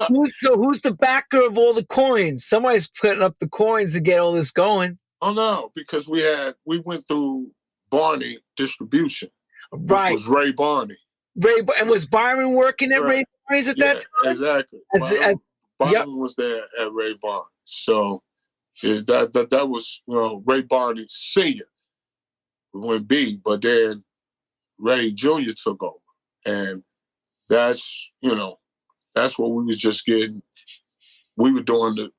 Who's the backer of all the coins? Somebody's putting up the coins to get all this going. Oh no, because we went through Barney Distribution. Right. Which was Ray Barney. And was Byron working at Ray Barney's at that time? Exactly. Byron was there at Ray Barney. So that was, you know, Ray Barney Sr. went B, but then Ray Jr. took over. And that's, you know, that's what we was just getting. We were doing the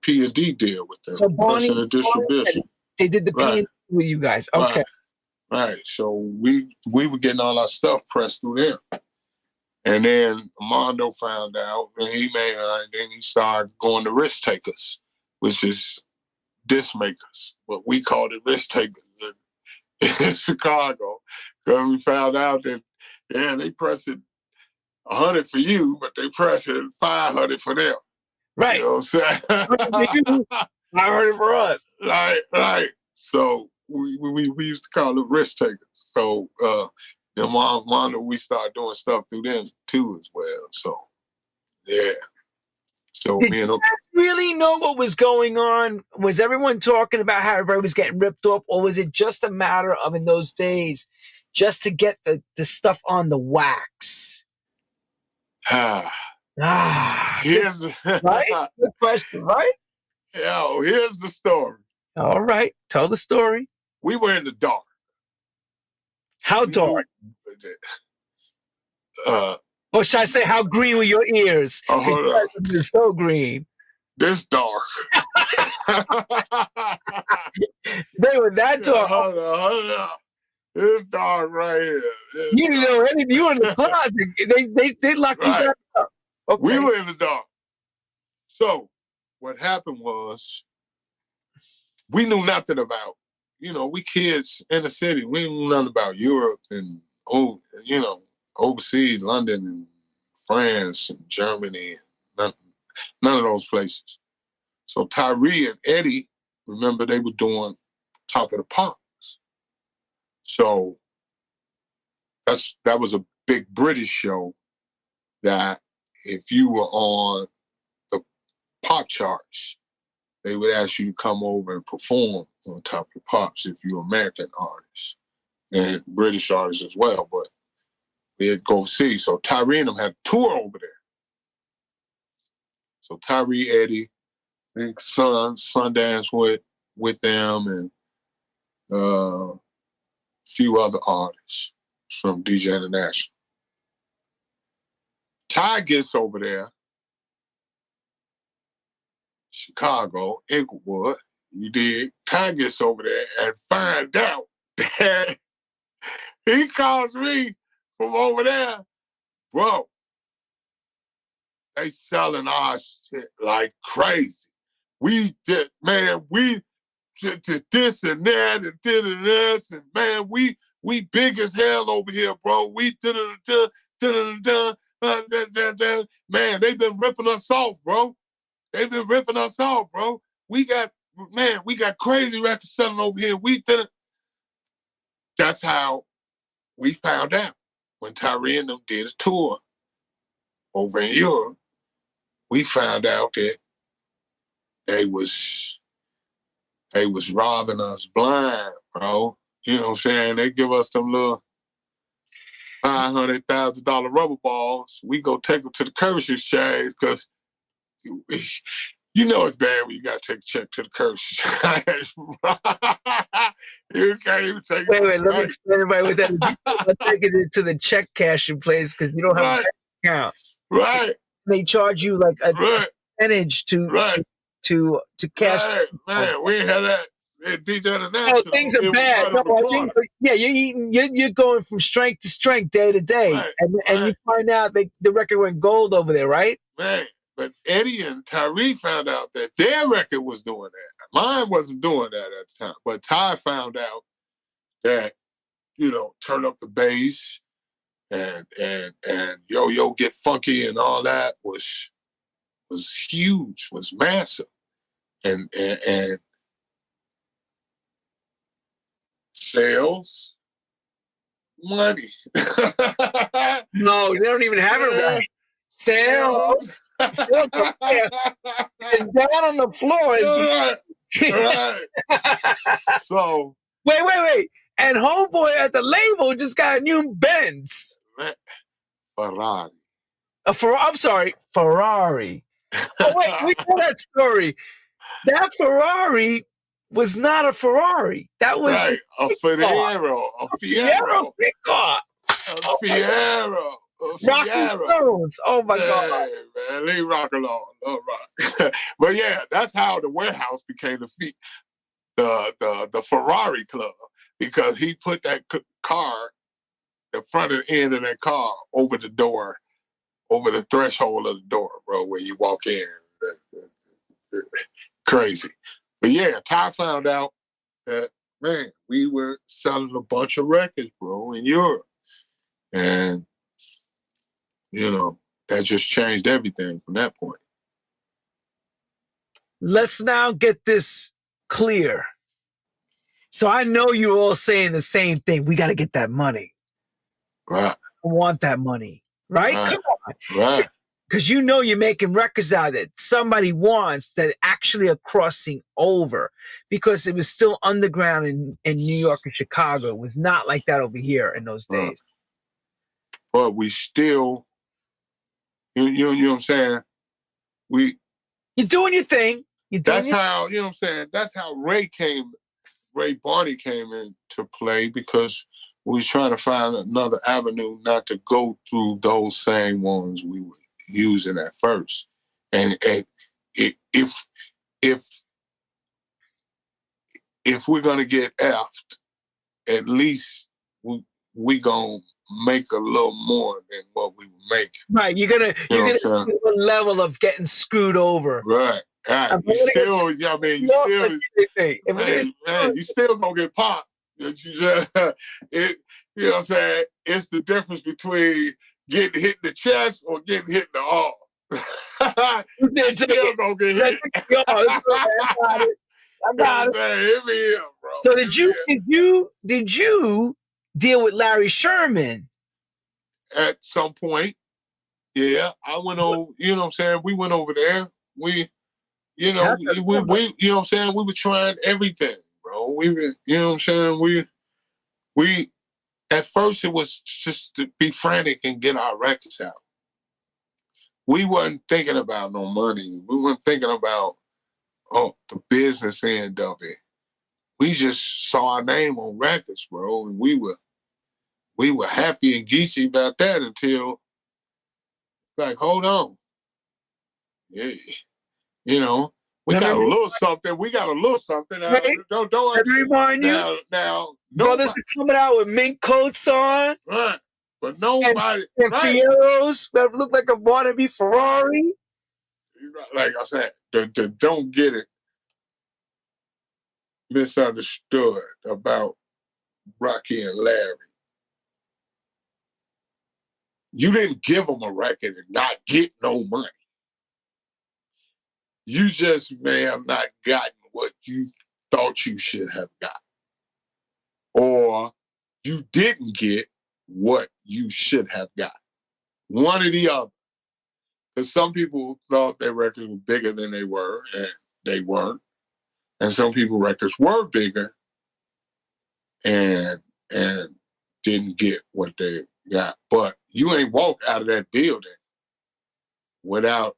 P and D deal with them. So Barney, the distribution. They did the P and D with you guys. Okay. Right. So we were getting all our stuff pressed through them. And then Armando found out, and then he started going to risk takers, which is disc makers. But we called it risk takers in Chicago, because we found out that, they press it 100 for you, but they press it 500 for them. Right. You know what I'm saying? 500 for us. Right. So we used to call them risk takers. So Mondo, we started doing stuff through them too as well. So yeah. So did you guys really know what was going on? Was everyone talking about how everybody was getting ripped off, or was it just a matter of, in those days, just to get the stuff on the wax? Here's right? Good question, right? Here's the story. All right, tell the story. We were in the dark. How dark? Or should I say, how green were your ears? They're so green. This dark. They were that dark. Hold on. It's dark right here. You didn't know anything. You were in the closet. They locked you guys up. Okay. We were in the dark. So what happened was, we knew nothing about, we kids in the city. We knew nothing about Europe and, overseas, London and France and Germany. None of those places. So Tyree and Eddie, remember, they were doing Top of the Pops. So that was a big British show that if you were on the pop charts, they would ask you to come over and perform on Top of the Pops if you're American artists and British artists as well. But we had to go overseas. So Tyree and them had a tour over there. So Tyree, Eddie, and Sundance with them, and a few other artists from DJ International. Ty gets over there, Chicago, Englewood, you dig? Ty gets over there and find out that he calls me from over there, bro, they selling our shit like crazy. We did this and that and did this, and man, we big as hell over here, bro. We man, they've been ripping us off, bro. We got crazy records selling over here. That's how we found out when Tyree and them did a tour over in Europe. We found out that they was robbing us blind, bro. You know what I'm saying? They give us them little $500,000 rubber balls. We go take them to the currency exchange, because you know it's bad when you got to take a check to the currency exchange. You can't even take it. Wait, let me explain everybody with that. I'm taking it to the check cashing place because you don't have a bank account. Right. They charge you like a percentage to cash. Man, we ain't had that at DJ Oh, International. things are bad. No, you're going from strength to strength, day to day, and you find out the record went gold over there, right? Man, but Eddie and Tyree found out that their record was doing that. Mine wasn't doing that at the time, but Ty found out that, turn up the bass and yo get funky and all that was huge, was massive, and sales, money. No, they don't even have it right. Sales and down on the floor is right. So wait. And homeboy at the label just got a new Benz. Ferrari. I'm sorry, Ferrari. Oh, wait, we know that story. That Ferrari was not a Ferrari. That was a Fiero. A Fiero. A Fiero. Rocking Stones. Oh my God. Man, leave rock alone. Love rock. But yeah, that's how the warehouse became the Ferrari Club, because he put that car, the front and end of that car, over the door, over the threshold of the door, bro, where you walk in. Crazy. But yeah, Ty found out that, man, we were selling a bunch of records, bro, in Europe. And, that just changed everything from that point. Let's now get this clear. So I know you're all saying the same thing. We got to get that money. Right. I want that money. Right? Come on. Right. Because you're making records out that somebody wants that actually are crossing over, because it was still underground in New York and Chicago. It was not like that over here in those days. But we still, you know what I'm saying? You're doing your thing. That's how, you know what I'm saying? That's how Ray Barney came into play, because we was trying to find another avenue not to go through those same ones we were using at first. And if we're gonna get effed, at least we gonna make a little more than what we were making. Right, you're gonna a level of getting screwed over. Right. You still gonna get popped. You know what I'm saying? It's the difference between getting hit in the chest or getting hit in the arm. You still gonna get hit. I got it. Hit me up, bro. So did you deal with Larry Sherman? At some point, yeah. I went over, you know what I'm saying? We went over there. We you know what I'm saying? We were trying everything, bro. We were, you know what I'm saying? We at first it was just to be frantic and get our records out. We wasn't thinking about no money. We weren't thinking about the business end of it. We just saw our name on records, bro, and we were happy and geeky about that until, like, hold on. Yeah. We got a little something. We got a little something. Don't remind you. Now, brothers are coming out with mink coats on. Right. But nobody. And Fieros that look like a wannabe Ferrari. Like I said, don't get it misunderstood about Rocky and Larry. You didn't give them a record and not get no money. You just may have not gotten what you thought you should have got. Or you didn't get what you should have got. One or the other. Because some people thought their records were bigger than they were, and they weren't. And some people records were bigger and didn't get what they got. But you ain't walk out of that building without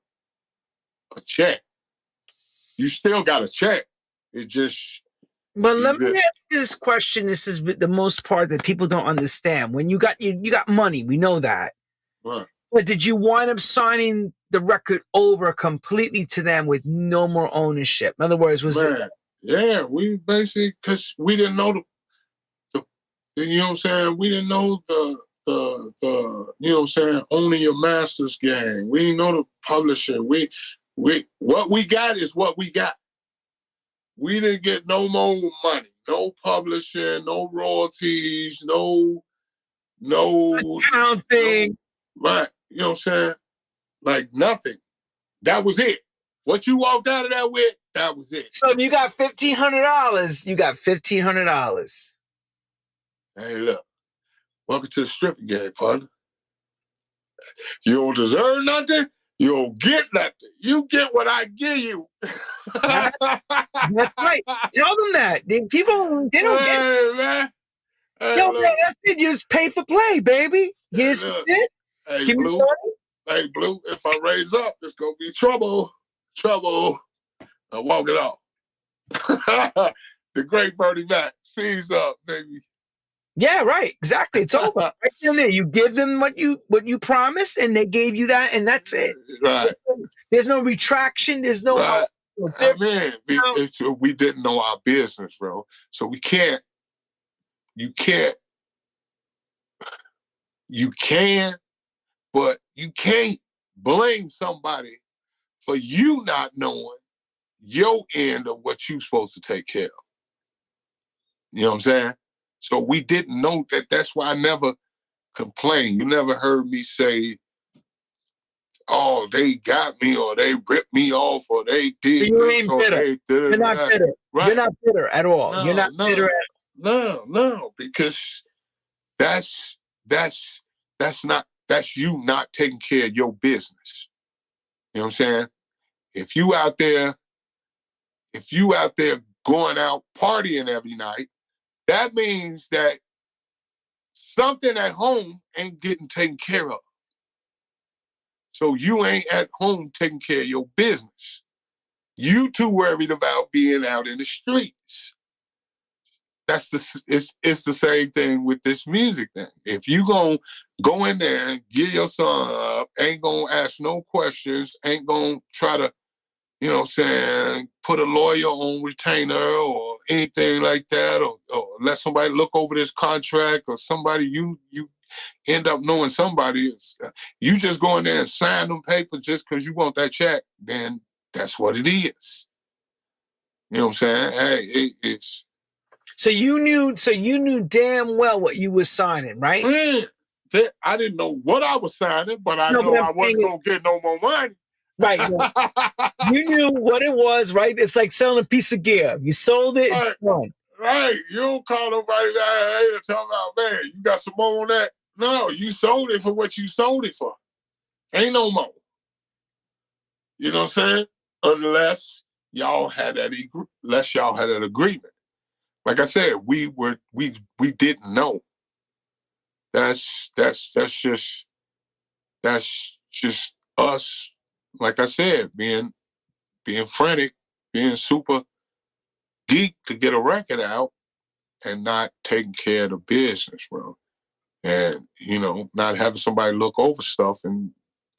a check. You still got a check. It just... But let me ask you this question. This is the most part that people don't understand. When you got money, we know that. Right. But did you wind up signing the record over completely to them with no more ownership? In other words, was it? Yeah, we basically, because we didn't know you know what I'm saying? We didn't know the you know what I'm saying, owning your master's game. We didn't know the publisher. We what we got is what we got. We didn't get no more money, no publishing, no royalties, no Counting. right. You know what I'm saying? Like nothing. That was it. What you walked out of that with, that was it. So you got $1,500. You got $1,500. Hey, look. Welcome to the stripping game, partner. You don't deserve nothing. You don't get nothing. You get what I give you. That's right. Tell them that. People, they don't get it. Man. Hey, Yo, man, that's it. You just pay for play, baby. Here's some shit. Hey, Give Blue. Hey, Blue, if I raise up, it's going to be trouble. Trouble. I walk it off. The great Bernie Mac. Seize up, baby. Yeah, right. Exactly. It's over. Right there. You give them what you promised, and they gave you that, and that's it. Right. There's no retraction. There's no. Right. We didn't know our business, bro. So we can't. You can, but you can't blame somebody for you not knowing your end of what you're supposed to take care of. You know what I'm saying? So we didn't know that. That's why I never complained. You never heard me say, oh, they got me, or they ripped me off, or they did you this, ain't or bitter. they did You're not bitter. Right? You're not bitter at all. No, You're not bitter at all. No, because that's you not taking care of your business. You know what I'm saying? If you out there going out partying every night, that means that something at home ain't getting taken care of. So you ain't at home taking care of your business. You too worried about being out in the streets. It's the same thing with this music thing. If you gonna go in there and get your song up, ain't gonna ask no questions, ain't gonna try to, you know what I'm saying, put a lawyer on retainer or anything like that, or let somebody look over this contract, or somebody you end up knowing somebody, you just go in there and sign them papers just because you want that check, then that's what it is. You know what I'm saying? Hey, it's... So you knew damn well what you were signing, right? Man, I didn't know what I was signing, but I know I wasn't going to get no more money. Right. You knew what it was, right? It's like selling a piece of gear. You sold it, it's done. Right. You don't call nobody that hey to tell about, man, you got some more on that? No, you sold it for what you sold it for. Ain't no more. You know what I'm saying? Unless y'all had that agreement. Like I said, we didn't know. That's just us. Like I said, being frantic, being super geek to get a record out, and not taking care of the business, bro. And not having somebody look over stuff and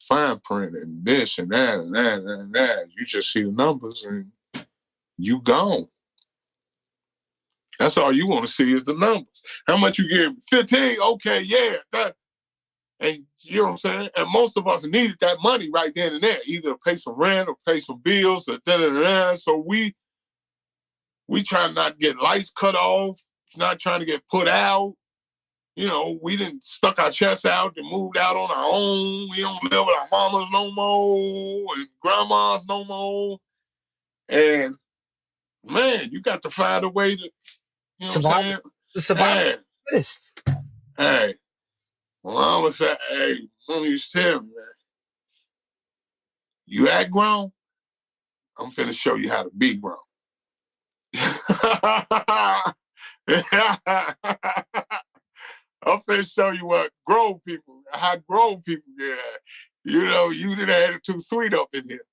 fine print and this and that and that and that. You just see the numbers and you gone. That's all you want to see is the numbers. How much you get? 15? Okay, yeah. And you know what I'm saying? And most of us needed that money right then and there, either to pay some rent or pay some bills or da-da-da-da. So we try not to get lights cut off, not trying to get put out. We didn't stuck our chests out and moved out on our own. We don't live with our mamas no more and grandmas no more. And man, you got to find a way to, survive. To survive. Hey, well, I was saying, hey, Mom used to tell me, man, you act grown, I'm finna show you how to be grown. I'm finna show you how grown people get. You done had it too sweet up in here.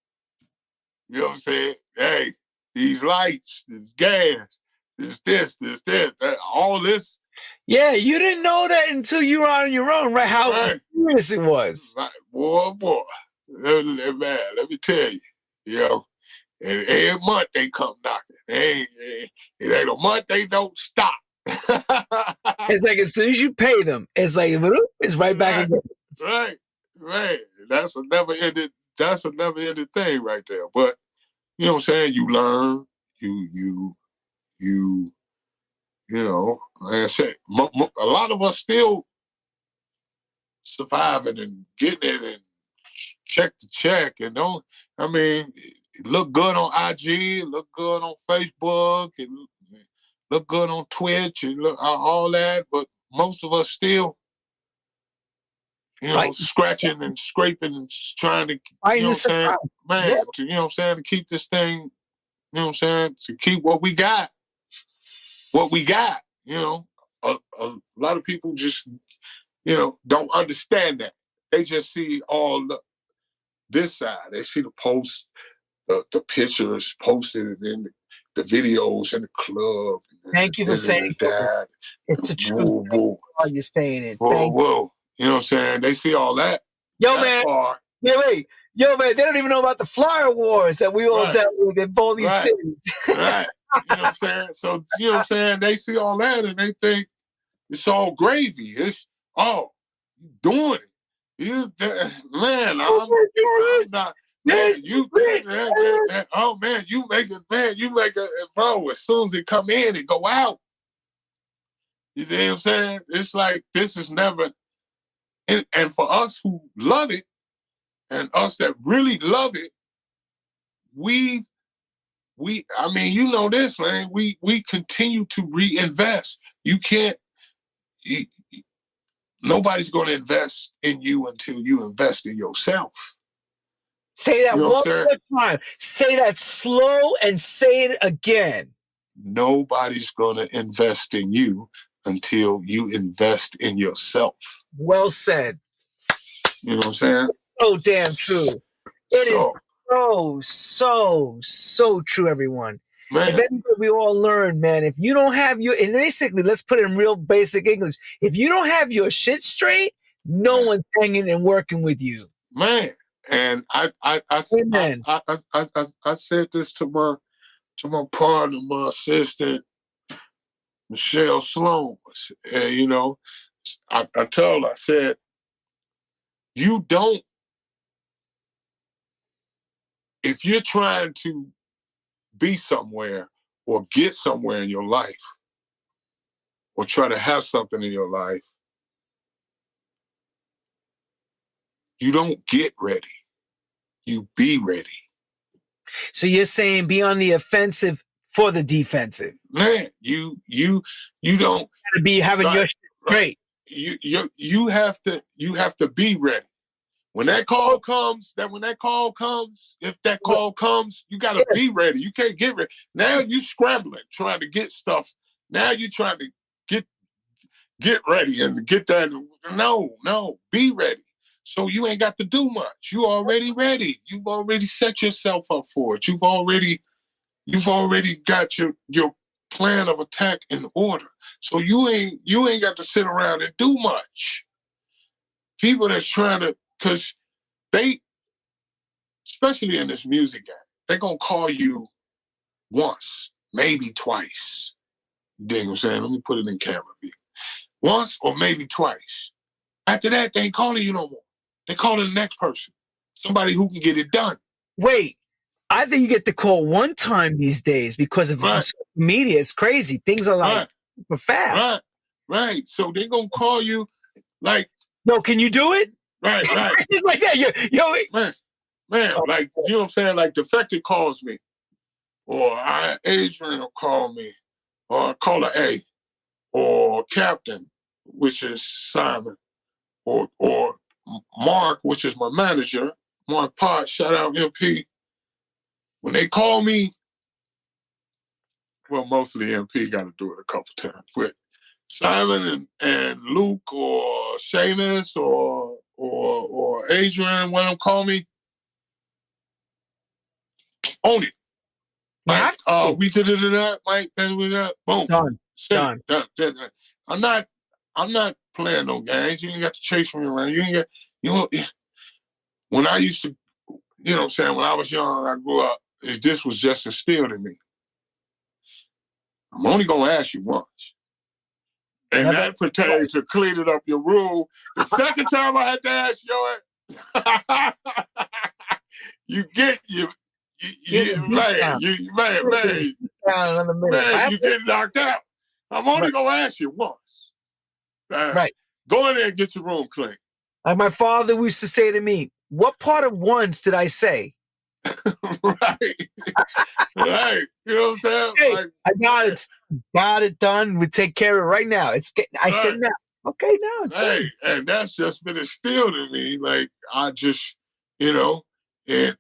You know what I'm saying? Hey, these lights, this gas, this, all this. Yeah, you didn't know that until you were on your own, right? How serious it was. Boy. man, let me tell you, you know, and every month they come knocking. It ain't a month they don't stop. It's like as soon as you pay them, it's like it's right back again. Right. That's a never ended thing right there. But you know what I'm saying? You learn, you know, like I said, a lot of us still surviving and getting it and check to check. And don't, I mean, it look good on IG, look good on Facebook, and look good on Twitch, and look all that. But most of us still, you know, scratching and scraping and trying to, you know what I'm saying, man, yeah. You know what I'm saying, to keep this thing, you know what I'm saying, to keep what we got, you know. A lot of people just, you know, don't understand that. They just see all this side. They see the posts, the pictures posted in the videos in the club. Thank you for saying that. It's a truth. You're saying it. Whoa. You know what I'm saying? They see all that. Yo, man. Wait. Yo, man, they don't even know about the flyer wars that we all dealt with in both these cities. Right. You know what I'm saying? So, you know what I'm saying? They see all that and they think it's all gravy. It's, you doing it. Man, I'm not. Man, you think that, oh man, you make it, bro, as soon as it come in, it go out. You know what I'm saying? It's like, this is never, and for us who love it, and us that really love it, I mean, you know this, man, we continue to reinvest. You can't, nobody's going to invest in you until you invest in yourself. Say that one more time. Say that slow and say it again. Nobody's going to invest in you until you invest in yourself. Well said. You know what I'm saying? So damn true. It is so true, everyone. Man. If anything we all learn, man, if you don't have your, and basically, let's put it in real basic English, if you don't have your shit straight, no one's hanging and working with you. Man. And I said this to my partner, my assistant, Michelle Sloan. And, you know, I told her, I said, you don't, if you're trying to be somewhere or get somewhere in your life or try to have something in your life, you don't get ready. You be ready. So you're saying be on the offensive for the defensive. Man, you don't gotta be having your shit straight. You have to be ready. When that call comes, if that call comes, you gotta be ready. You can't get ready. Now you scrambling, trying to get stuff. Now you trying to get ready and get that. No, be ready. So you ain't got to do much. You already ready. You've already set yourself up for it. You've already got your plan of attack in order. So you ain't got to sit around and do much. People that's trying to, because they, especially in this music game, they're gonna call you once, maybe twice. You dig what I'm saying? Let me put it in camera view. Once or maybe twice. After that, they ain't calling you no more. They calling the next person, somebody who can get it done. Wait, I think you get the call one time these days because of social media. It's crazy. Things are like super fast. Right. So they're going to call you like, yo, can you do it? Right. It's like that. Yo. Man, like, you know what I'm saying? Like, Defected calls me, or Adrian will call me, or Caller A, or Captain, which is Simon, or Mark, which is my manager, Mark Potts, shout out MP. When they call me, well, mostly MP got to do it a couple times, but Simon and Luke or Seamus or Adrian, when them call me, own it. Like, we did that, Mike, boom. Done. I'm not playing no games. You ain't got to chase me around. When I used to you know what I'm saying, when I was young, I grew up, this was just instilled in me. I'm only going to ask you once. And that pertains to cleaning up your room. The second time I had to ask you it, you get man, you get knocked out. I'm only going to ask you once. Right. Go in there and get your room clean. Like my father used to say to me, what part of once did I say? Right. Right. You know what I'm saying? Hey, like, I got it done. We take care of it right now. It's getting, I said now. Okay, now it's done. And that's just been instilled in me. Like, I just, you know, and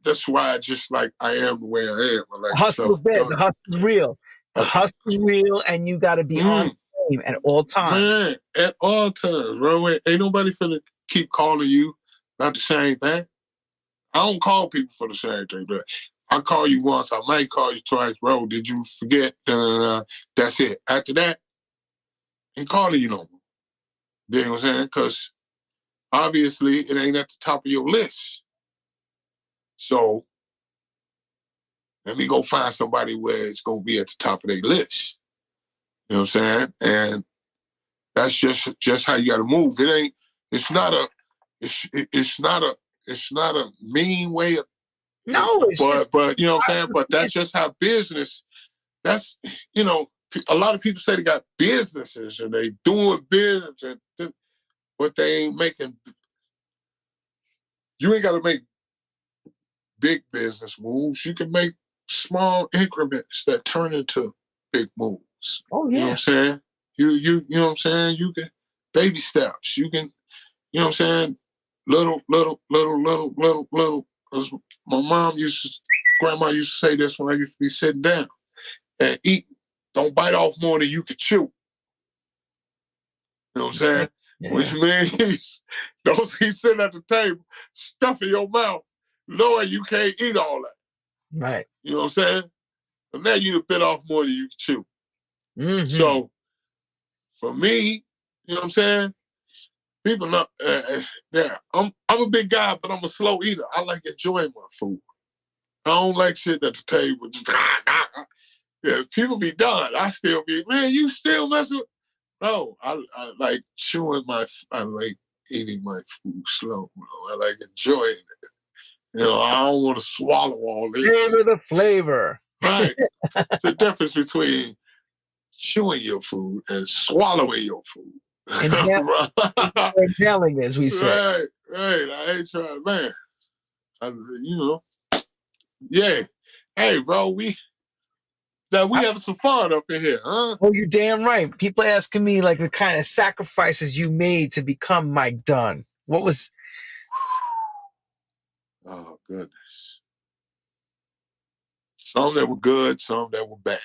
that's why I just, like, I am the way I am. I like the hustle's there. The hustle's real. The hustle's real, and you got to be on game at all times. Man, at all times, bro. Ain't nobody finna keep calling you about the same thing. I don't call people for the same thing, but I call you once. I might call you twice, bro. Did you forget? That's it. After that, I ain't calling you no more. You know what I'm saying? Because obviously it ain't at the top of your list. So let me go find somebody where it's going to be at the top of their list. You know what I'm saying? And that's just how you got to move. It's not a mean way of, but you know what I'm saying? But that's just how business, that's, you know, a lot of people say they got businesses and they doing business, but they ain't making, you ain't got to make big business moves. You can make small increments that turn into big moves. Oh, yeah. You know what I'm saying? You know what I'm saying? You can, baby steps. You can, you know what I'm saying? Little. Because my grandma used to say this when I used to be sitting down and eat. Don't bite off more than you can chew. You know what I'm saying? Yeah. Which means don't be sitting at the table, stuffing your mouth, knowing you can't eat all that. Right. You know what I'm saying? But now you bit off more than you can chew. Mm-hmm. So for me, you know what I'm saying? People know, I'm a big guy, but I'm a slow eater. I like enjoying my food. I don't like sitting at the table. Just, yeah, people be done. I still be, man, you still messing with. No, I like chewing I like eating my food slow, bro. I like enjoying it. You know, I don't want to swallow all this. Savor the flavor. Right. It's the difference between chewing your food and swallowing your food. Inhaling, as we say. Right. I ain't trying, man. You know. Yeah. Hey, bro, we having some fun up in here, huh? Oh, you're damn right. People asking me like the kind of sacrifices you made to become Mike Dunn. What was? Oh, goodness. Some that were good, some that were bad.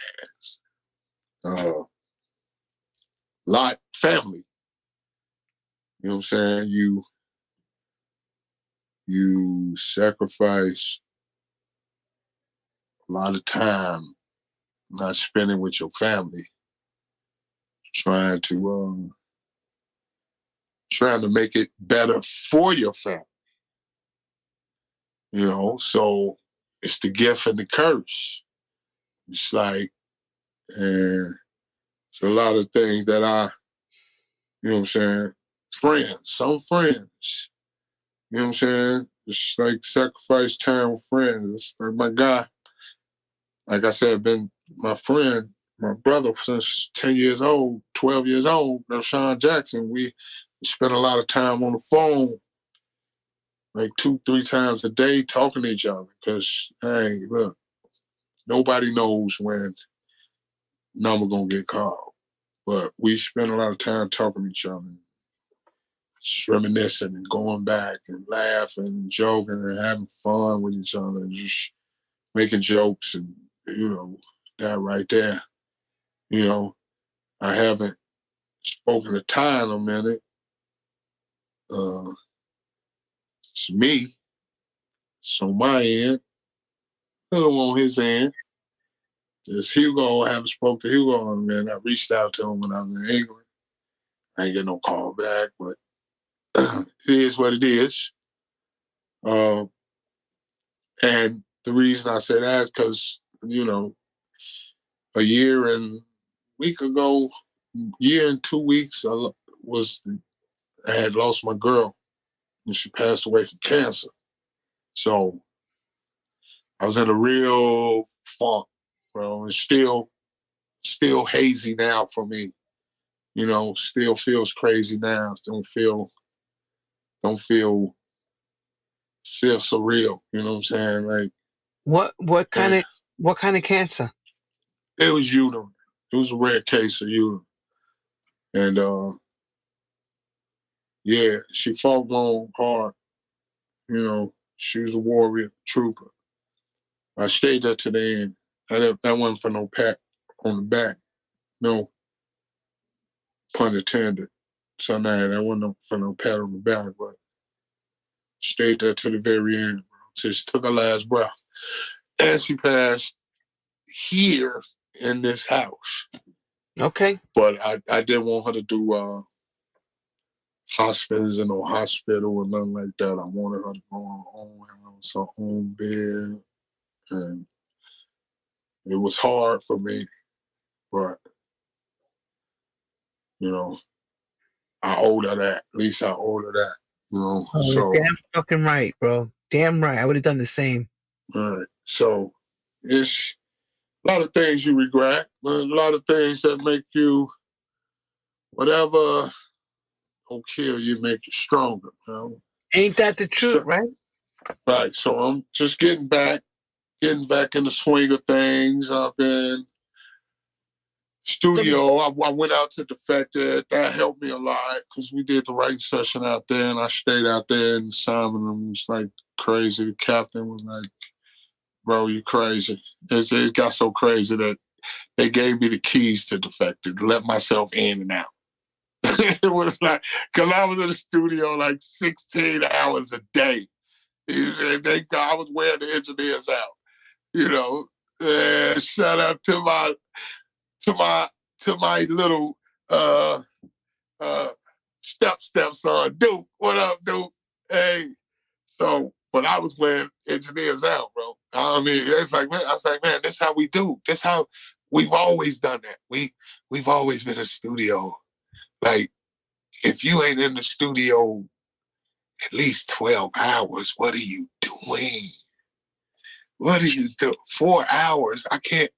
Lot family. You know what I'm saying? You sacrifice a lot of time not spending with your family, trying to make it better for your family. You know, so it's the gift and the curse. It's like, and it's a lot of things that you know what I'm saying, some friends, you know what I'm saying? It's like sacrifice time with friends. It's like my guy, like I said, been my friend, my brother since 10 years old, 12 years old, Sean Jackson. We spent a lot of time on the phone, like 2-3 times a day talking to each other. Because, hey, look, nobody knows when number gonna get called. But we spent a lot of time talking to each other, just reminiscing and going back and laughing and joking and having fun with each other and just making jokes and, you know, that right there. You know, I haven't spoken to Ty in a minute. It's me. It's on my end. Little on his end. There's Hugo. I haven't spoken to Hugo in a minute. I reached out to him when I was in England. I ain't get no call back, but it is what it is. And the reason I say that is because, a year and year and 2 weeks, I had lost my girl, and she passed away from cancer. So I was in a real funk, bro. It's still hazy now for me. Still feels crazy now. Don't feel surreal. You know what I'm saying? Like what kind of cancer? It was uterine. It was a rare case of uterine. And she fought long, hard. She was a warrior, trooper. I stayed there to the end. That wasn't for no pat on the back. No pun intended. So that wasn't for no pat on the back, but stayed there to the very end, bro. Till she took her last breath. And she passed here in this house. Okay. But I didn't want her to do hospice in no hospital or nothing like that. I wanted her to go on her own house, her own bed. And it was hard for me, but, I owed her that. At least I owed her that, so. Damn fucking right, bro. Damn right. I would have done the same. Right. So it's a lot of things you regret, but a lot of things that make you, whatever don't kill you, make you stronger. Ain't that the truth, right? Right. So I'm just getting back in the swing of things. I've been studio. I went out to Defected. That helped me a lot because we did the writing session out there, and I stayed out there and Simon was like crazy. The captain was like, "Bro, you crazy." It got so crazy that they gave me the keys to Defected to let myself in and out. It was like, because I was in the studio like 16 hours a day. I was wearing the engineers out, shout out to my little stepson, Duke. What up, Duke? Hey. So, but I was wearing engineers out, bro. I mean, it's like, man, I was like, man, this is how we do. This is how we've always done that. We've always been in the studio. Like, if you ain't in the studio at least 12 hours, what are you doing? What do you do? 4 hours? I can't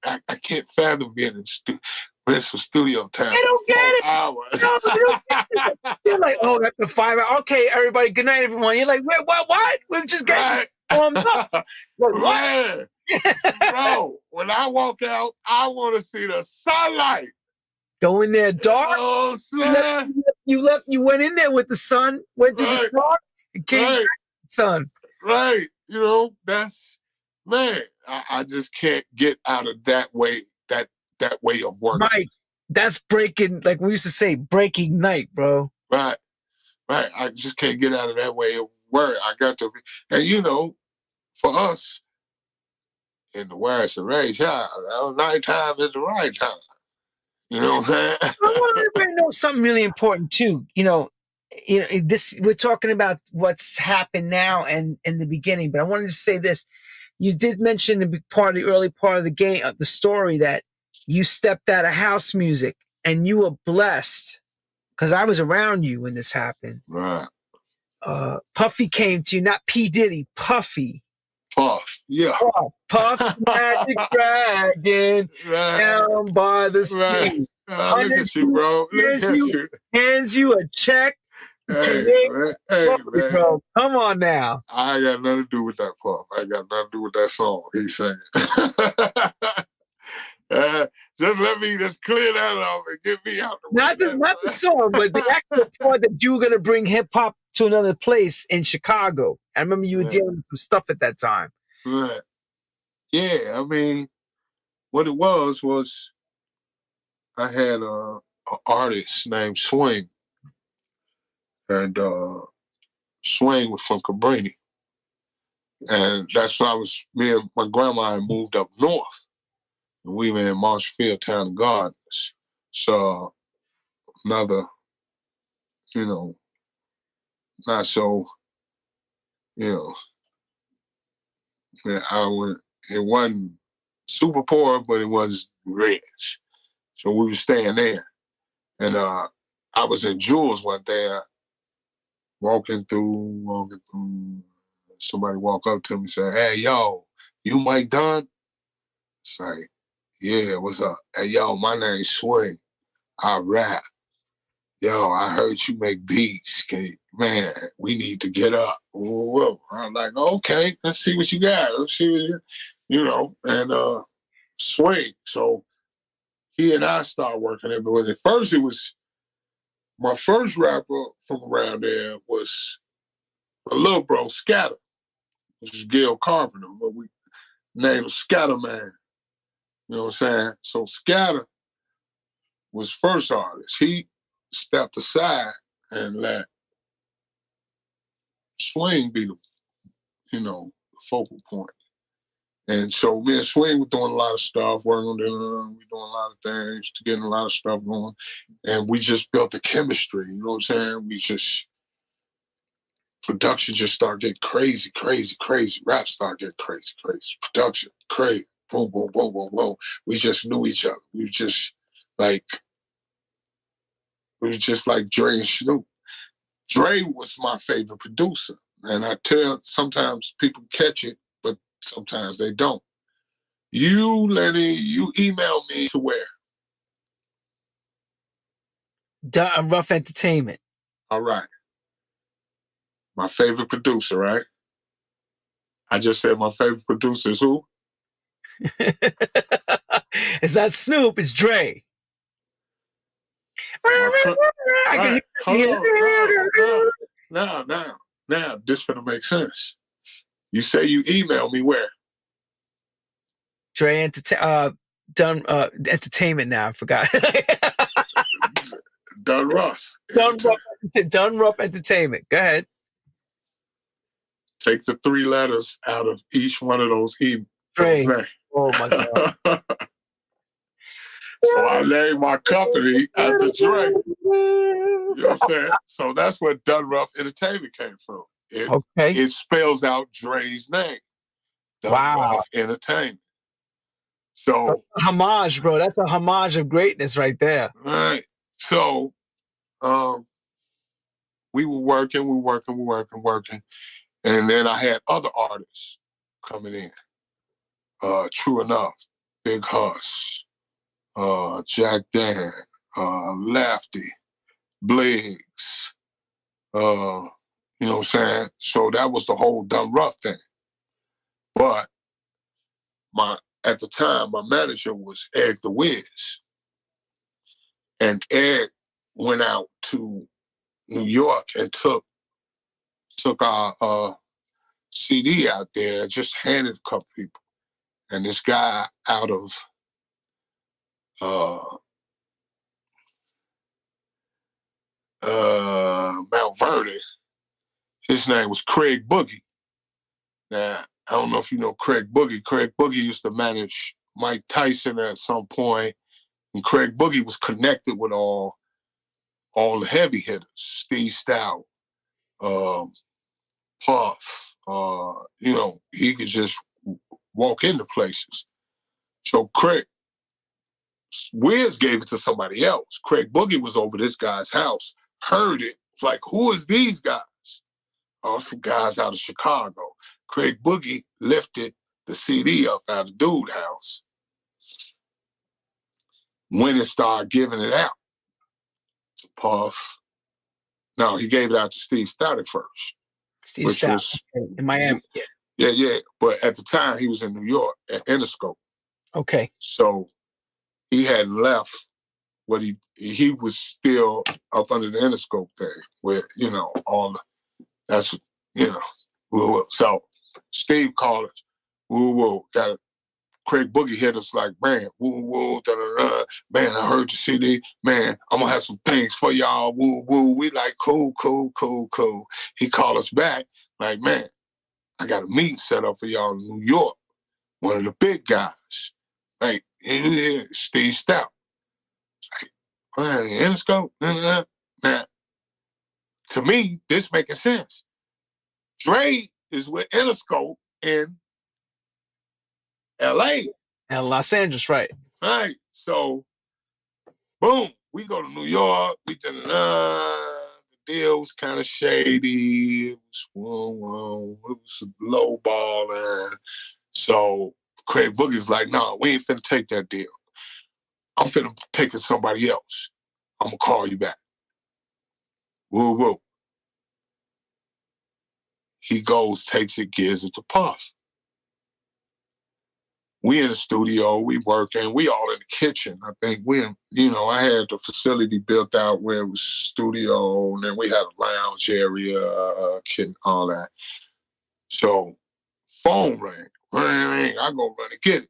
fathom being in studio time. I don't get it. 4 hours. No, they don't get it. You're like, oh, that's 5 hours. Okay, everybody, good night, everyone. You're like, wait, what? We've just got warmed up. Like, what? Bro, when I walk out, I want to see the sunlight. Go in there dark. Oh, son. You went in there with the sun, went to the dark, and came back with the sun. Right. That's, man, I just can't get out of that way, that way of working. Mike, that's breaking, like we used to say, breaking night, bro. Right. I just can't get out of that way of work. I got to, and for us, in the words of Ray Charles, nighttime is the right time. You know what I'm saying? I want everybody to know something really important too. This, we're talking about what's happened now and in the beginning, but I wanted to say this. You did mention the early part of the game, the story, that you stepped out of house music and you were blessed because I was around you when this happened. Right. Puffy came to you, not P Diddy, Puffy. Puff, yeah. Puff Magic Dragon down by the street. Look at you, bro. Look at you. Hands you a check. Hey, man. Bro, come on now. I ain't got nothing to do with that Puff. I ain't got nothing to do with that song he's saying. Just let me just clear that off and get me out the way. Not the song, but the actual part that you were going to bring hip hop to another place in Chicago. I remember you were dealing with some stuff at that time. Right. Yeah, I mean, what it was I had an artist named Swing, and Swing was from Cabrini, and that's why me and my grandma had moved up north. We were in Marshfield Town Gardens. So another, not so, It wasn't super poor, but it was rich. So we were staying there. And I was in Jules one day, walking through. Somebody walk up to me and say, "Hey, yo, you Mike Dunn?" It's like, "Yeah, what's up?" "Hey, yo, my name's Swing. I rap. Yo, I heard you make beats. Man, we need to get up." Whoa. I'm like, "Okay, let's see what you got. Let's see what and Swing." So he and I started working it. But at first it was, my first rapper from around there was a little bro, Scatter, which is Gail Carpenter, but we named him Scatter Man. You know what I'm saying? So Scatter was first artist. He stepped aside and let Swing be the focal point. And so me and Swing were doing a lot of stuff, working on we doing a lot of things, to getting a lot of stuff going. And we just built the chemistry, you know what I'm saying? Production just started getting crazy, crazy, crazy. Rap started getting crazy, crazy. Production, crazy. Boom, boom, boom, boom, boom. We just knew each other. We were just like Dre and Snoop. Dre was my favorite producer. And I tell, sometimes people catch it, but sometimes they don't. You, Lenny, you email me to where? Rough Entertainment. All right. My favorite producer, right? I just said my favorite producer is who? It's not Snoop, it's Dre. Right. Hold on. Now, this gonna make sense. You say you email me where? Dre Dunn Entertainment now, I forgot. Done Rough. Done Rough Entertainment. Go ahead. Take the 3 letters out of each one of those emails. Dre. Oh my God. So I named my company after Dre. You know what I'm saying? So that's where Done Rough Entertainment came from. It spells out Dre's name. Done Rough Entertainment. So homage, bro. That's a homage of greatness right there. Right. So we were working. And then I had other artists coming in. True Enough, Big Huss, Jack Dan, Lafty, Bliggs, you know what I'm saying? So that was the whole Done Rough thing. But at the time, my manager was Ed the Wiz. And Ed went out to New York and took our CD out there, just handed a couple people. And this guy out of Mount Vernon, his name was Craig Boogie. Now, I don't know if you know Craig Boogie. Craig Boogie used to manage Mike Tyson at some point, and Craig Boogie was connected with all the heavy hitters, Steve Stout, Puff. He could just walk into places. So Wiz gave it to somebody else. Craig Boogie was over this guy's house, heard it. It's like, who is these guys? Oh, some guys out of Chicago. Craig Boogie lifted the CD up out of dude's house. When it started giving it out to Puff. No, he gave it out to Steve Stout at first. Steve Stout was in Miami. Yeah. But at the time, he was in New York at Interscope. Okay. So he hadn't left, but he was still up under the Interscope thing where, so Steve called us, got it. Craig Boogie hit us like, man, man, I heard your CD, man, I'm gonna have some things for y'all, we like, cool. He called us back, like, man, I got a meeting set up for y'all in New York, one of the big guys, like, Steve Stout. Like, man, Interscope, man, to me, this making sense. Dre is with Interscope in L.A. And Los Angeles, right? Right. So, boom, we go to New York. We did the deal was kind of shady. It was low balling. So Craig Boogie's like, no, we ain't finna take that deal. I'm finna take it to somebody else. I'm gonna call you back. Woo woo. He goes, takes it, gives it to Puff. We in the studio, we working, we all in the kitchen. I think I had the facility built out where it was studio, and then we had a lounge area, kitchen, all that. So phone rang. I go run and get it.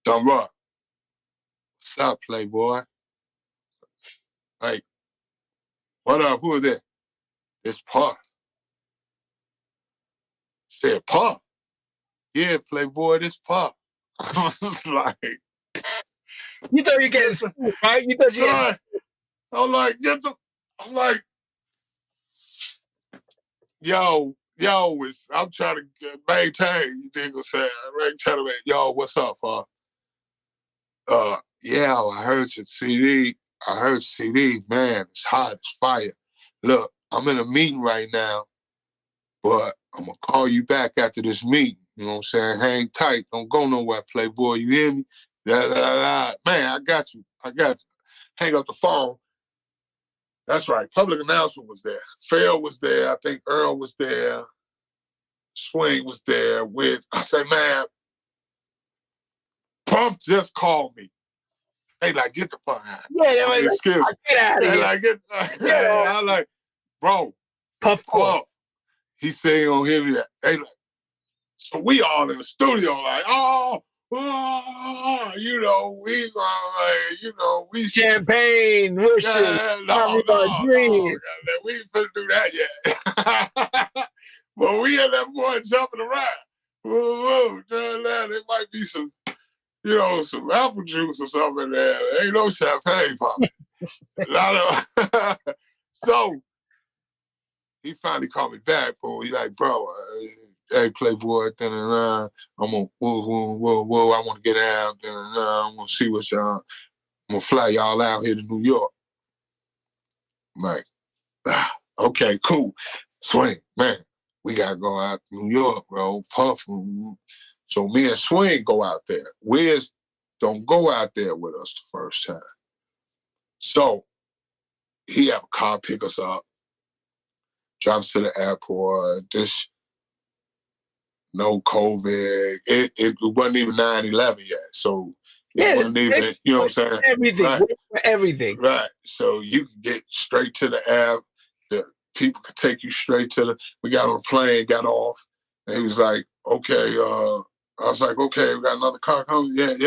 Done rock. What's up, Playboy? Like, what up? Who is that? It's Puff. Said, Puff? Yeah, Playboy, this Puff. I was like... You thought you were getting school, right? You thought you getting I'm like, I'm like, yo, I'm trying to maintain, you dig what I'm saying? I'm trying to yo, what's up, Puff? Yeah, I heard your CD. Man, it's hot, it's fire. Look, I'm in a meeting right now, but I'm gonna call you back after this meeting. You know what I'm saying? Hang tight, don't go nowhere, Playboy, you hear me? Man, I got you. Hang up the phone. That's right, public announcement was there. Phil was there, I think Earl was there, Swing was there I said, man, Puff just called me. They like, get the fuck out. Yeah, they were like, get out of here. I'm like, bro, Puff. He said he don't hear me that. They like, so we all in the studio like, we champagne, wishes. No, we ain't finna do that yet. But we had that boy jumping around. There might be some apple juice or something in there. There ain't no champagne popping. So he finally called me back for. He like, bro, hey, Playboy, I'm gonna whoa, I want to get out. I'm gonna see what y'all. I'm gonna fly y'all out here to New York. I'm like, okay, cool. Swing, man, we gotta go out to New York, bro. Puff. So me and Swing go out there. Wiz don't go out there with us the first time. So he have a car pick us up, drive us to the airport. No COVID. It wasn't even 9/11 yet. So it wasn't even, you know what I'm saying? Everything. Right. Everything. Right. So you can get straight to the air. The people could take you straight to we got on the plane, got off, and he was like, okay, I was like, okay, we got another car coming. Yeah.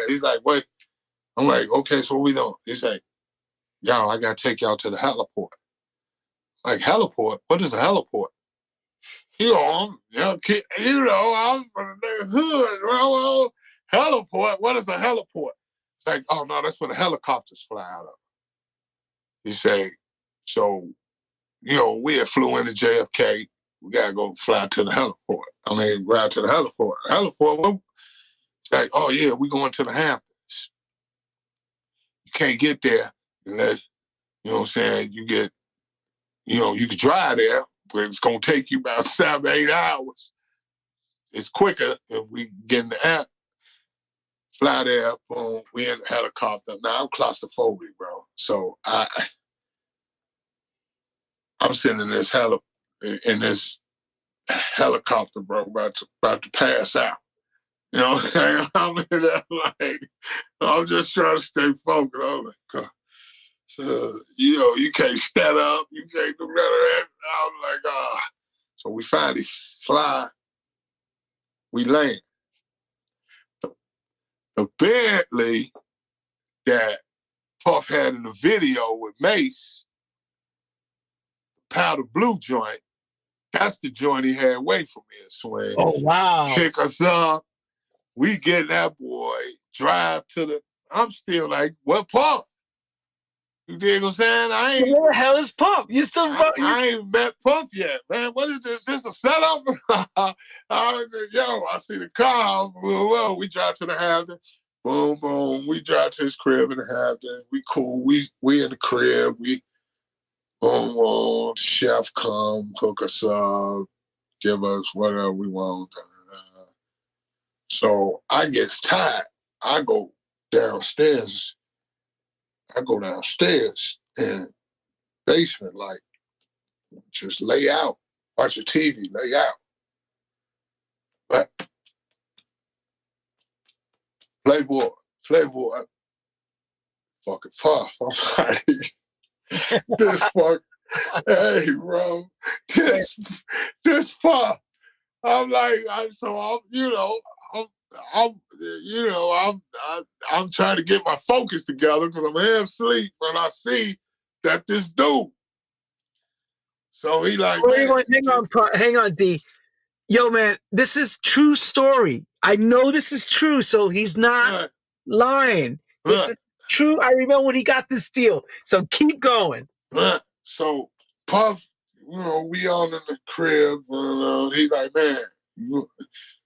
He's like, wait. I'm like, okay, so what we doing? He's like, y'all, I got to take y'all to the heliport. Like, heliport? What is a heliport? I'm from the hood, bro. Heliport? What is a heliport? It's like, oh, no, that's where the helicopters fly out of. He said, so, we had flew into JFK. We got to go fly to the heliport. Ride to the heliport. Heliport, it's like, oh, yeah, we going to the Hamptons. You can't get there unless, you know what I'm saying, you get, you could drive there, but it's going to take you about 7-8 hours. It's quicker if we get in the app, fly there, boom, we in the helicopter. Now, I'm claustrophobic, bro. So I'm sitting in this helicopter, bro, about to pass out. You know what I'm saying? I'm in there like, I'm just trying to stay focused. I'm like, God. So, you can't stand up, you can't do none of that. I'm like, So we finally fly, we land. The Bentley that Puff had in the video with Mace, Powder Blue joint, that's the joint he had wait for me and Swing. Oh, wow. Pick us up. We get that boy, drive to I'm still like, what Puff? You dig what I'm saying? Where the hell is Puff? You still I ain't met Puff yet, man. What is this? This a setup? Yo, I see the car. Whoa, we drive to the Hampton. Boom, boom. We drive to his crib in the Hampton. We cool. We in the crib. We boom, boom. Chef come, cook us up, give us whatever we want. So I gets tired. I go downstairs and basement, like, just lay out, watch your TV, lay out. But Playboy, fucking Puff. I'm like, this fuck, hey, bro, this Puff. I'm like, I'm trying to get my focus together because I'm half asleep and I see that this dude. So he like, hang on, D. Yo, man, this is true story. I know this is true, so he's not lying. This is true. I remember when he got this deal. So keep going. So Puff, we all in the crib, and he's like, man.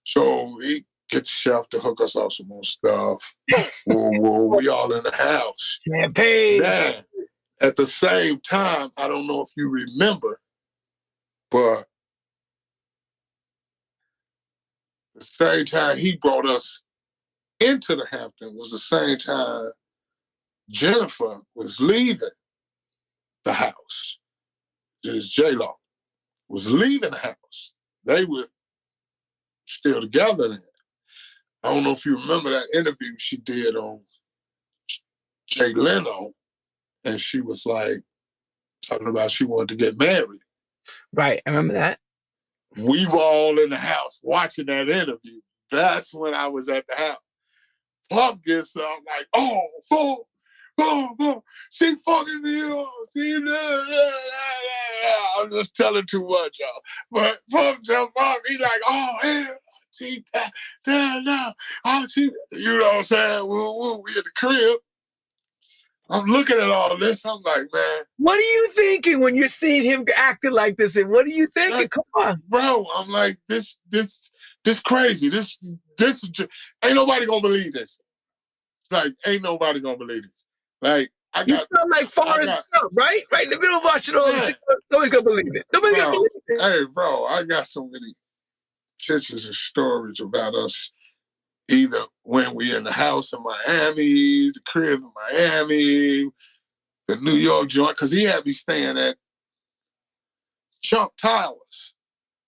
So he gets the chef to hook us up some more stuff. We all in the house. Champagne. Then, at the same time, I don't know if you remember, but the same time he brought us into the Hampton was the same time Jennifer was leaving the house. Just J-Lo was leaving the house. They were still together then. I don't know if you remember that interview she did on Jay Leno, and she was like talking about she wanted to get married. Right, I remember that. We were all in the house watching that interview. That's when I was at the house. Puff gets up like, oh, fool, boom, she fucking me up. I'm just telling too much, y'all. But Puff jump up, he like, oh, hell. See, no, you know what I'm saying? We in the crib. I'm looking at all this. I'm like, man. What are you thinking when you're seeing him acting like this? And what are you thinking? Like, come on. Bro, I'm like, this crazy. This ain't nobody gonna believe this. It's like, ain't nobody gonna believe this. Like, you felt like Forrest Gump, right? Right in the middle of watching all this shit. Nobody's gonna believe it. Nobody's gonna believe it. Hey, bro, I got so many pictures and stories about us, either when we in the house in Miami, the crib in Miami, the New York joint, because he had me staying at Trump Towers.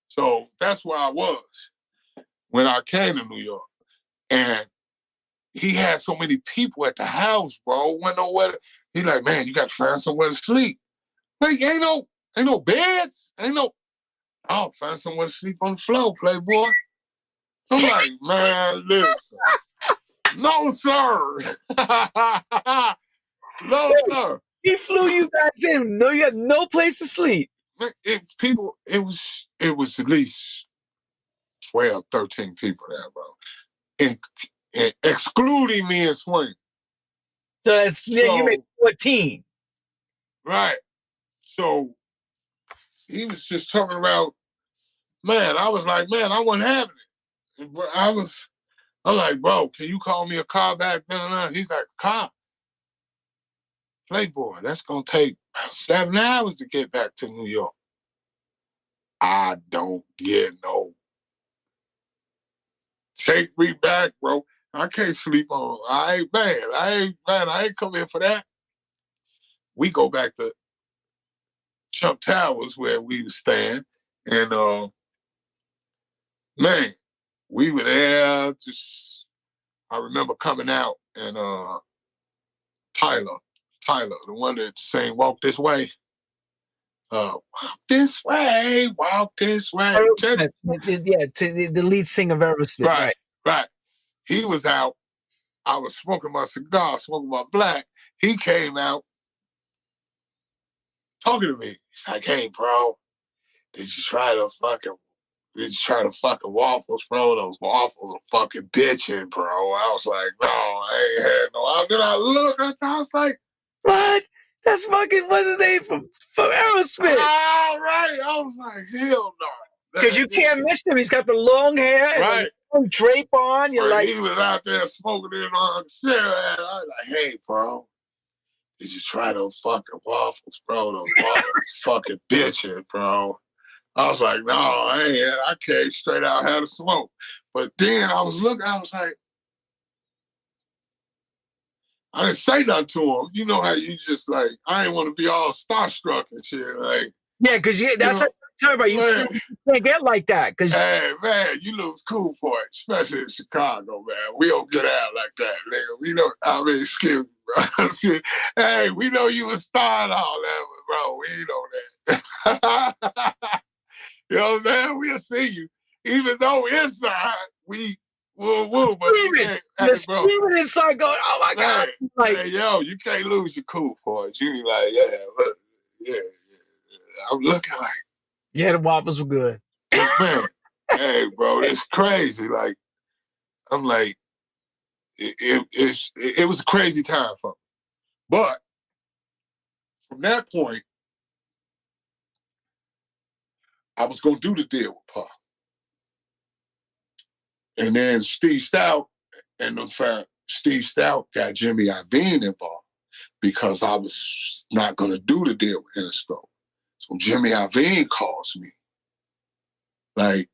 So that's where I was when I came to New York. And he had so many people at the house, bro. Went nowhere. He like, man, you got to find somewhere to sleep. Like, ain't no beds. I'll find somewhere to sleep on the floor, Playboy. I'm like, man, listen. No, sir. No, sir. He flew you guys in. No, you had no place to sleep. It was at least 12, 13 people there, bro. And excluding me and Swing. So you made 14. Right. So he was just talking about, man, I was like, man, I wasn't having it. I'm like, bro, can you call me a car back? No. He's like, car? Playboy, that's going to take about 7 hours to get back to New York. I don't get no. Take me back, bro. I can't sleep on. I ain't come here for that. We go back to Trump Towers where we was staying. And, man, we were there. I remember coming out and Tyler, the one that sang "Walk This Way." Walk this way. Yeah, the lead singer of Aerosmith. Right. He was out. I was smoking my cigar, smoking my black. He came out talking to me. He's like, hey, bro, did you try the fucking waffles, bro? Those waffles are fucking bitching, bro. I was like, no, I ain't had no. Then I looked, I was like, what? That's fucking what's his name from Aerosmith. All right. I was like, hell no. Because you can't miss him. He's got the long hair and right. the long drape on. You're like, he was out there smoking it on cigarette. I was like, hey, bro, did you try those fucking waffles, bro? Those waffles fucking bitching, bro. I was like, no, I ain't. I came straight out, had a smoke. But then I was looking, I was like, I didn't say nothing to him. You know how you just like, I ain't want to be all starstruck and shit. Like, yeah, because that's what I'm talking about. You can't get like that. Hey, man, you lose cool for it, especially in Chicago, man. We don't get out like that, nigga. We know, I mean, excuse me, bro. Hey, we know you a star and all that, but bro, we know that. You know what I'm saying? We'll see you. Even though inside, we will, but you can't. Hey, bro. Screaming inside going, oh my God. Like, hey, yo, you can't lose your cool for it. You be like, yeah. I'm looking like. Yeah, the waffles were good. Man, hey, bro, it's crazy. Like, I'm like, it was a crazy time for me. But from that point, I was going to do the deal with Puff. And then Steve Stout, and in fact, Steve Stout got Jimmy Iovine involved because I was not going to do the deal with Interscope. So Jimmy Iovine calls me. Like,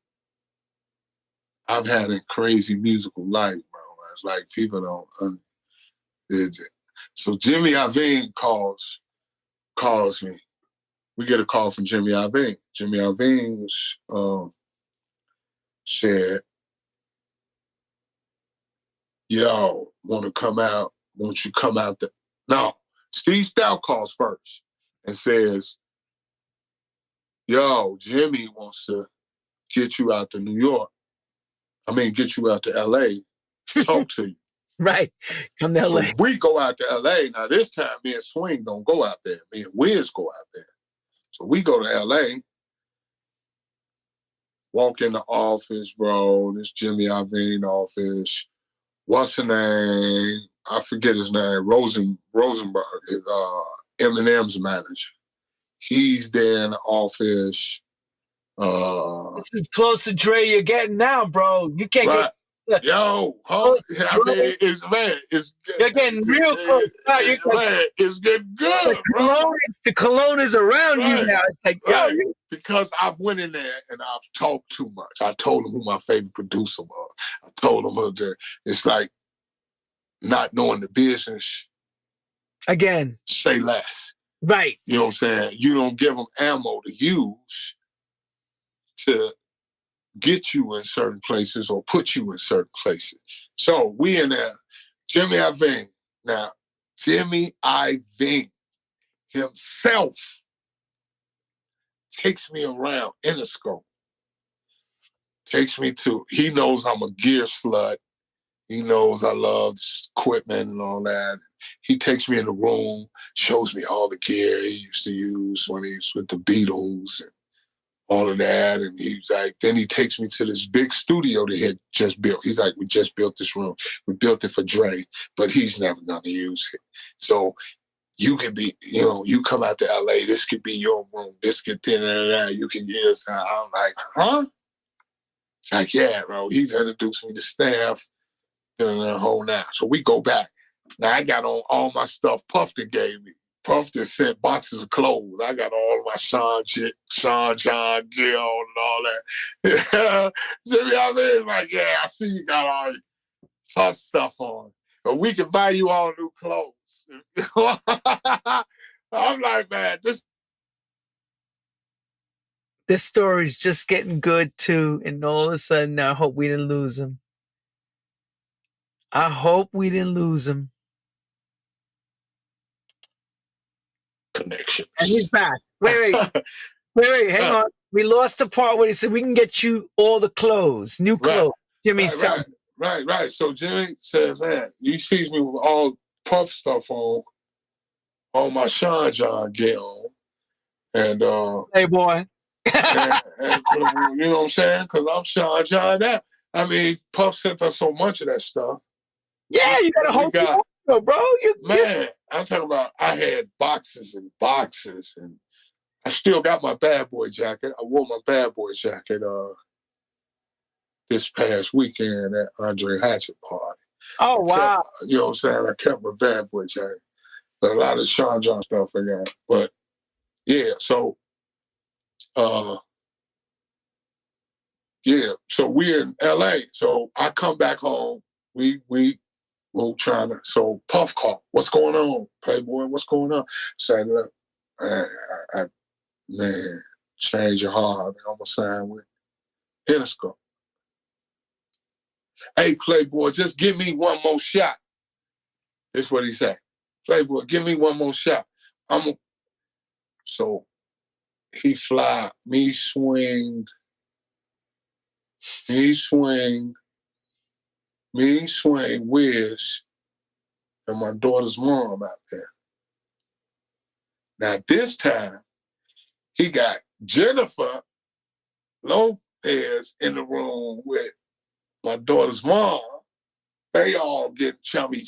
I've had a crazy musical life, bro. It's like people don't. So Jimmy Iovine calls me. We get a call from Jimmy Iovine. Jimmy Iovine was said, "Yo, want to come out? Won't you come out?" No, Steve Stout calls first and says, "Yo, Jimmy wants to get you out to New York. I mean, get you out to L.A. Talk to you." Right. Come to L.A. So we go out to L.A. Now, this time, me and Swing don't go out there. Me and Wiz go out there. So we go to L.A., walk in the office, bro. This Jimmy Iovine office. What's the name? I forget his name. Rosenberg is Eminem's manager. He's there in the office. This is close to Dre you're getting now, bro. You can't get. Yo, I mean, it's you're getting real close. It's getting good, bro. The cologne is around you now. It's like, yo, because I've went in there and I've talked too much. I told him who my favorite producer was. I told him it's like not knowing the business. Again, say less. Right. You know what I'm saying? You don't give them ammo to use to get you in certain places or put you in certain places. So we in there, Jimmy Iovine. Now, Jimmy Iovine himself takes me around Interscope. Takes me to, he knows I'm a gear slut. He knows I love equipment and all that. He takes me in the room, shows me all the gear he used to use when he was with the Beatles and all of that. And he's like, then he takes me to this big studio they had just built. He's like, we just built this room. We built it for Dre, but he's never going to use it. So you could be, you know, you come out to LA, this could be your room. This could, you can use. I'm like, huh? It's like, yeah, bro. He's introduced me to staff and the whole now. So we go back. Now I got on all my stuff Puff that gave me. Puff just sent boxes of clothes. I got all of my Sean John Gill and all that. Jimmy Iovine like, yeah, I see you got all your tough stuff on. But we can buy you all new clothes. I'm like, man, this story's just getting good too. And all of a sudden, I hope we didn't lose him. I hope we didn't lose him. Connections. And he's back. Wait, hang on. We lost the part where he said we can get you all the clothes, new clothes. Jimmy said. Right. So Jimmy says, man, he sees me with all Puff stuff on, all my Sean John gear on. And hey boy. and you know what I'm saying? Because I'm Sean John now. I mean, Puff sent us so much of that stuff. Yeah, you got a whole bro. I'm talking about I had boxes and boxes, and I still got my bad boy jacket. I wore my bad boy jacket this past weekend at Andre Hatchett party. Oh, wow. You know what I'm saying? I kept my bad boy jacket. But a lot of Sean John stuff I got. But yeah, so so we're in LA. So I come back home. We were trying to, so Puff called, what's going on, Playboy? What's going on? Say, look, man, change your heart. I'm gonna sign with Interscope. Hey, Playboy, just give me one more shot. That's what he said. Playboy, give me one more shot. So he fly, me swing, Wiz, and my daughter's mom out there. Now this time, he got Jennifer Lopez in the room with my daughter's mom. They all get chummy.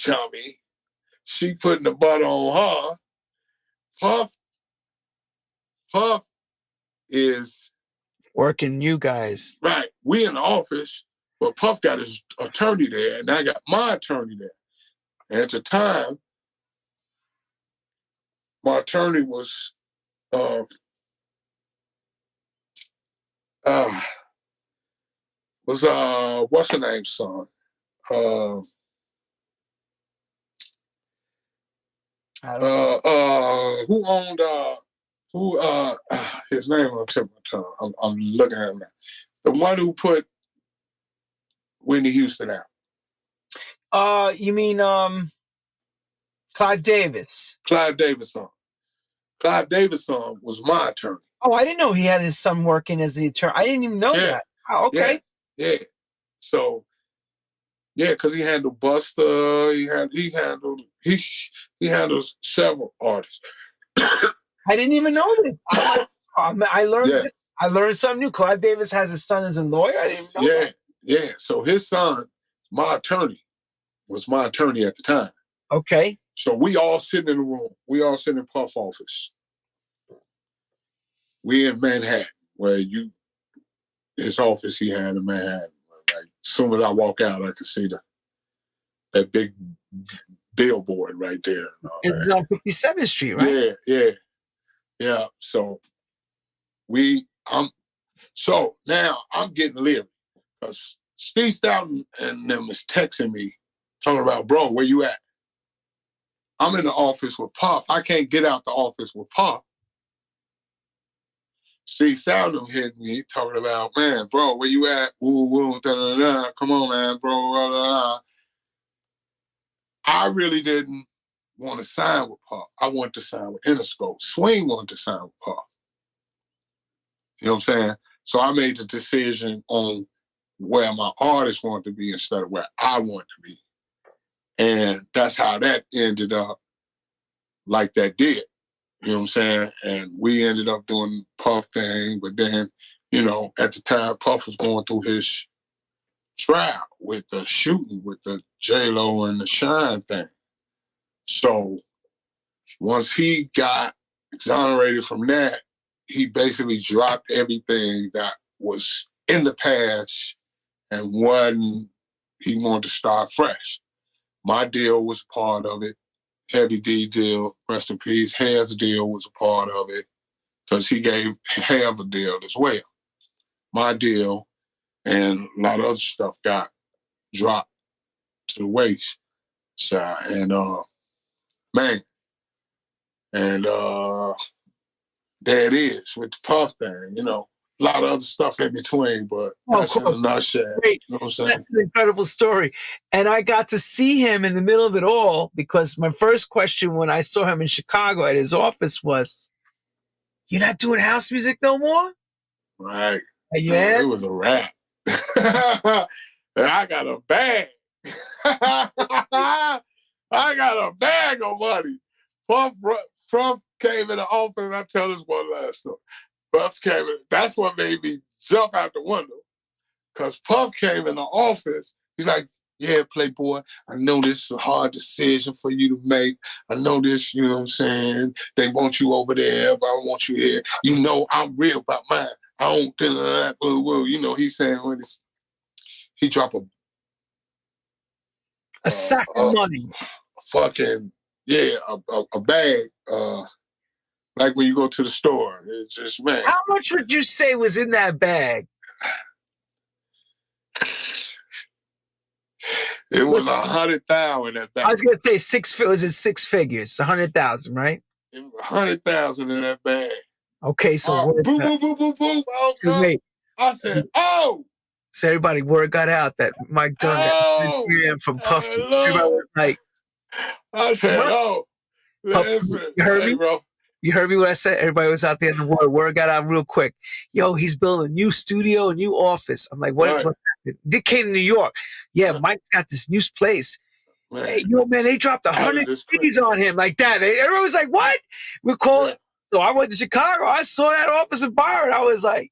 She putting the butter on her. Puff is working you guys. Right. We in the office, but Puff got his attorney there, and I got my attorney there. And at the time, my attorney was what's her name, son? Who owned his name on the tip of my tongue. I'm looking at him now. The one who put Whitney Houston out. You mean Clive Davis? Clive Davidson. Clive Davidson was my attorney. Oh, I didn't know he had his son working as the attorney. I didn't even know that. Oh, okay. Yeah. So, because he handled Buster. He handled several artists. I didn't even know this. I learned this. I learned something new. Clive Davis has his son as a lawyer. I didn't know that. Yeah. So his son, my attorney, was my attorney at the time. Okay. So we all sitting in the room. We all sitting in Puff office. We in Manhattan, where his office he had in Manhattan. Like, as soon as I walk out, I could see that big billboard right there. It's on 57th Street, right? Yeah. So now I'm getting leery because Steve Stoughton and them is texting me, talking about, bro, where you at? I'm in the office with Puff. I can't get out the office with Puff. Steve Stoughton hitting me, talking about, man, bro, where you at? Woo, da-da-da. Come on, man, bro. Da-da-da. I really didn't want to sign with Puff. I wanted to sign with Interscope. Swing wanted to sign with Puff. You know what I'm saying? So I made the decision on where my artist wanted to be instead of where I want to be. And that's how that ended up like that did. You know what I'm saying? And we ended up doing Puff thing, but then, at the time, Puff was going through his trial with the shooting with the J-Lo and the Shine thing. So once he got exonerated from that, he basically dropped everything that was in the past and he wanted to start fresh. My deal was part of it. Heavy D deal, rest in peace. Hav's deal was a part of it because he gave Hav a deal as well. My deal and a lot of other stuff got dropped to the waist. So, and there it is with the Puff thing, a lot of other stuff in between, but that's in a nutshell. Great. You know what I'm saying? That's an incredible story. And I got to see him in the middle of it all because my first question when I saw him in Chicago at his office was, "You're not doing house music no more?" Right. Yeah. It was a wrap. And I got a bag. I got a bag of money. Puff came in the office, and I tell this one last story. Puff came in. That's what made me jump out the window. Because Puff came in the office. He's like, yeah, Playboy, I know this is a hard decision for you to make. I know this, you know what I'm saying? They want you over there, but I want you here. You know, I'm real about mine. I don't think of that. Well, you know, he's saying when he drop a sack of money. Fucking, yeah, a bag, like when you go to the store. It's just, man. How much would you say was in that bag? It was 100,000 in that bag. I was gonna say was it six figures? 100,000, right? It was 100,000 in that bag. Okay, so boom, boom, boom, boom, boom. I said, oh. So everybody, word got out that Mike Dunn got from Puffy. Everybody was like, I said, what? Oh, listen, you heard me, bro. You heard me what I said? Everybody was out there in the world. Word got out real quick. Yo, he's building a new studio, a new office. I'm like, what happened? They came to New York. Yeah, Mike's got this new place. Man. Hey, yo, man, they dropped 100 cities on him like that. Everyone was like, what? We call it. So I went to Chicago. I saw that office in Byron. I was like,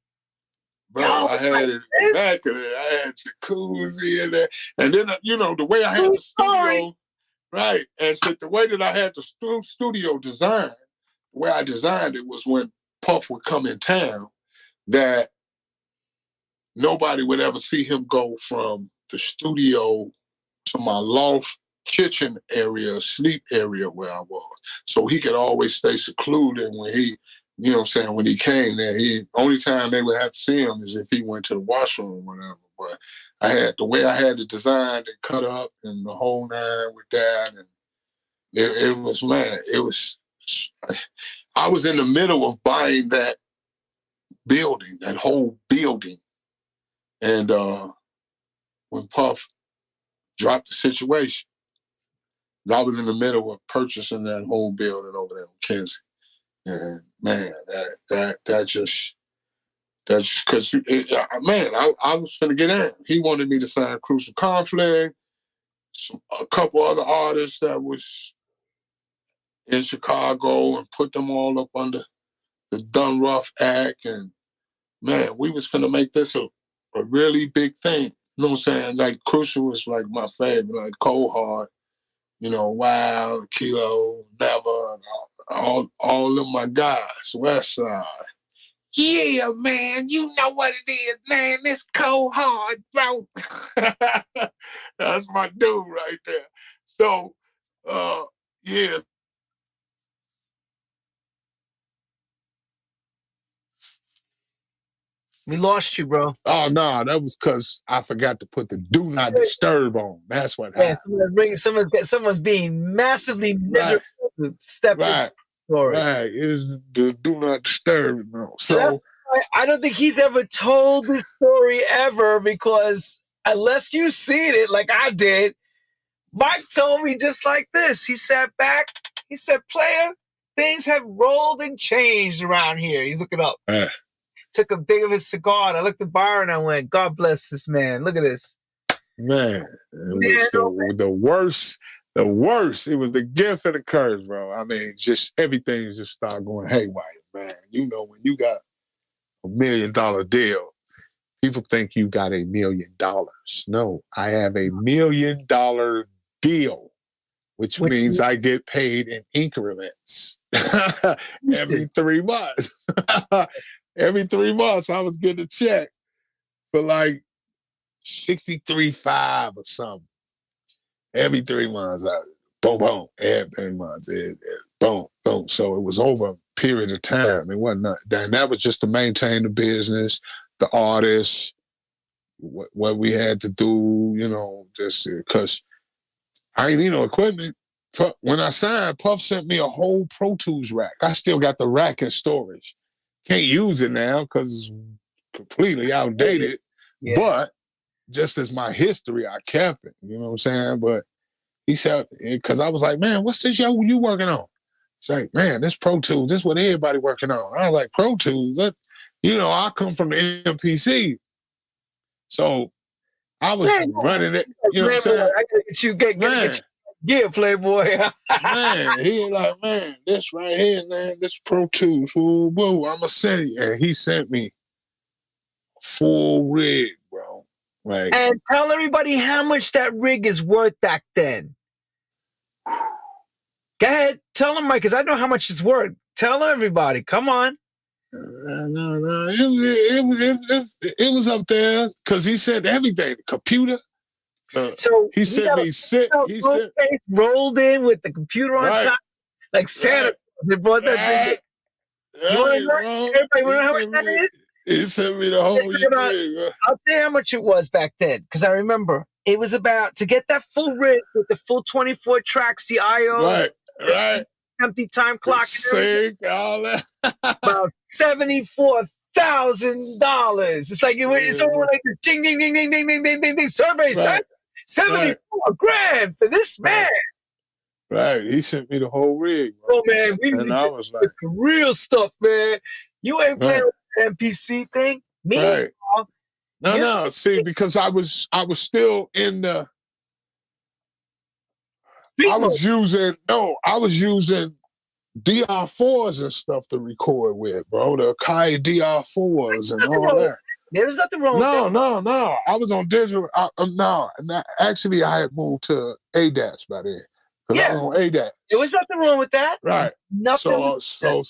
bro, I had it back of it. I had jacuzzi in there. And then, you know, the way I had the studio, right? And so the way that I had the studio designed, the way I designed it was when Puff would come in town, that nobody would ever see him go from the studio to my loft kitchen area, sleep area where I was. So he could always stay secluded when he, you know what I'm saying, when he came there. Only time they would have to see him is if he went to the washroom or whatever. But the way I had it designed and cut up and the whole nine with that, and it was, man, I was in the middle of buying that building, that whole building. And when Puff dropped the situation, I was in the middle of purchasing that whole building over there in Kenzie. And man, that just because, man, I was finna get in. He wanted me to sign Crucial Conflict, a couple other artists that was in Chicago, and put them all up under the Done Rough Act. And man, we was finna make this a really big thing. You know what I'm saying? Like Crucial was like my favorite, like Cold Hard, you know, Wild, Kilo, Never, all of my guys, Westside. Yeah, man, you know what it is, man. This Cold Hard, bro. That's my dude right there. So, yeah. We lost you, bro. Oh, no, that was because I forgot to put the Do Not Disturb on. That's what happened. Someone's being massively miserable. Right. Right. It was the Do Not Disturb. So I don't think he's ever told this story ever, because unless you've seen it like I did, Mike told me just like this. He sat back. He said, player, things have rolled and changed around here. He's looking up. Took a big of his cigar, and I looked at Byron and I went, God bless this man. Look at this. Man, it was the worst. The worst. It was the gift and the curse, bro. I mean, just everything just started going haywire, man. You know, when you got $1 million deal, people think you got $1 million. No, I have $1 million deal, which means I get paid in increments every 3 months. Every 3 months, I was getting a check for like $63,500 or something. Every 3 months, boom, boom. Every 3 months, boom, boom. So it was over a period of time. It wasn't nothing. And that was just to maintain the business, the artists, what we had to do, you know, just because I ain't need no equipment. When I signed, Puff sent me a whole Pro Tools rack. I still got the rack in storage. Can't use it now because it's completely outdated. Yeah. But just as my history, I kept it. You know what I'm saying? But he said, because I was like, man, what's this you working on? He's like, man, this Pro Tools, this is what everybody working on. I was like, Pro Tools? You know, I come from the MPC. So I was running it. You know what I'm saying? I gotta get you, get Playboy. Man, he was like, man, this right here, man, this Pro Tools, woo, I'm going to send you. And he sent me full rig, bro. Right. And tell everybody how much that rig is worth back then. Go ahead. Tell them, Mike, because I know how much it's worth. Tell everybody. Come on. No. It was up there because he said everything. The computer. So he sent me sit. He said rolled in with the computer on top, like Santa. They brought that thing. You want to know? Everybody want to know how much that is? He sent me the whole thing. I'll tell you how much it was back then, because I remember it was about to get that full rig with the full 24 tracks, the IO, right, empty time clock, sync, all that. About $74,000. It's like it's all like the ding ding ding ding ding ding ding ding survey. Right. 74 grand for this man. Right, he sent me the whole rig. Oh man, and I was like, the real stuff, man. You ain't playing with the MPC thing. Me, right. No. See, because I was still in the. I was using DR4s and stuff to record with, bro. The Kai DR4s and all that. There's nothing wrong with that. No. I was on digital. Actually, I had moved to ADATs by then. Yeah. I was on ADATs. There was nothing wrong with that. Right. Nothing. So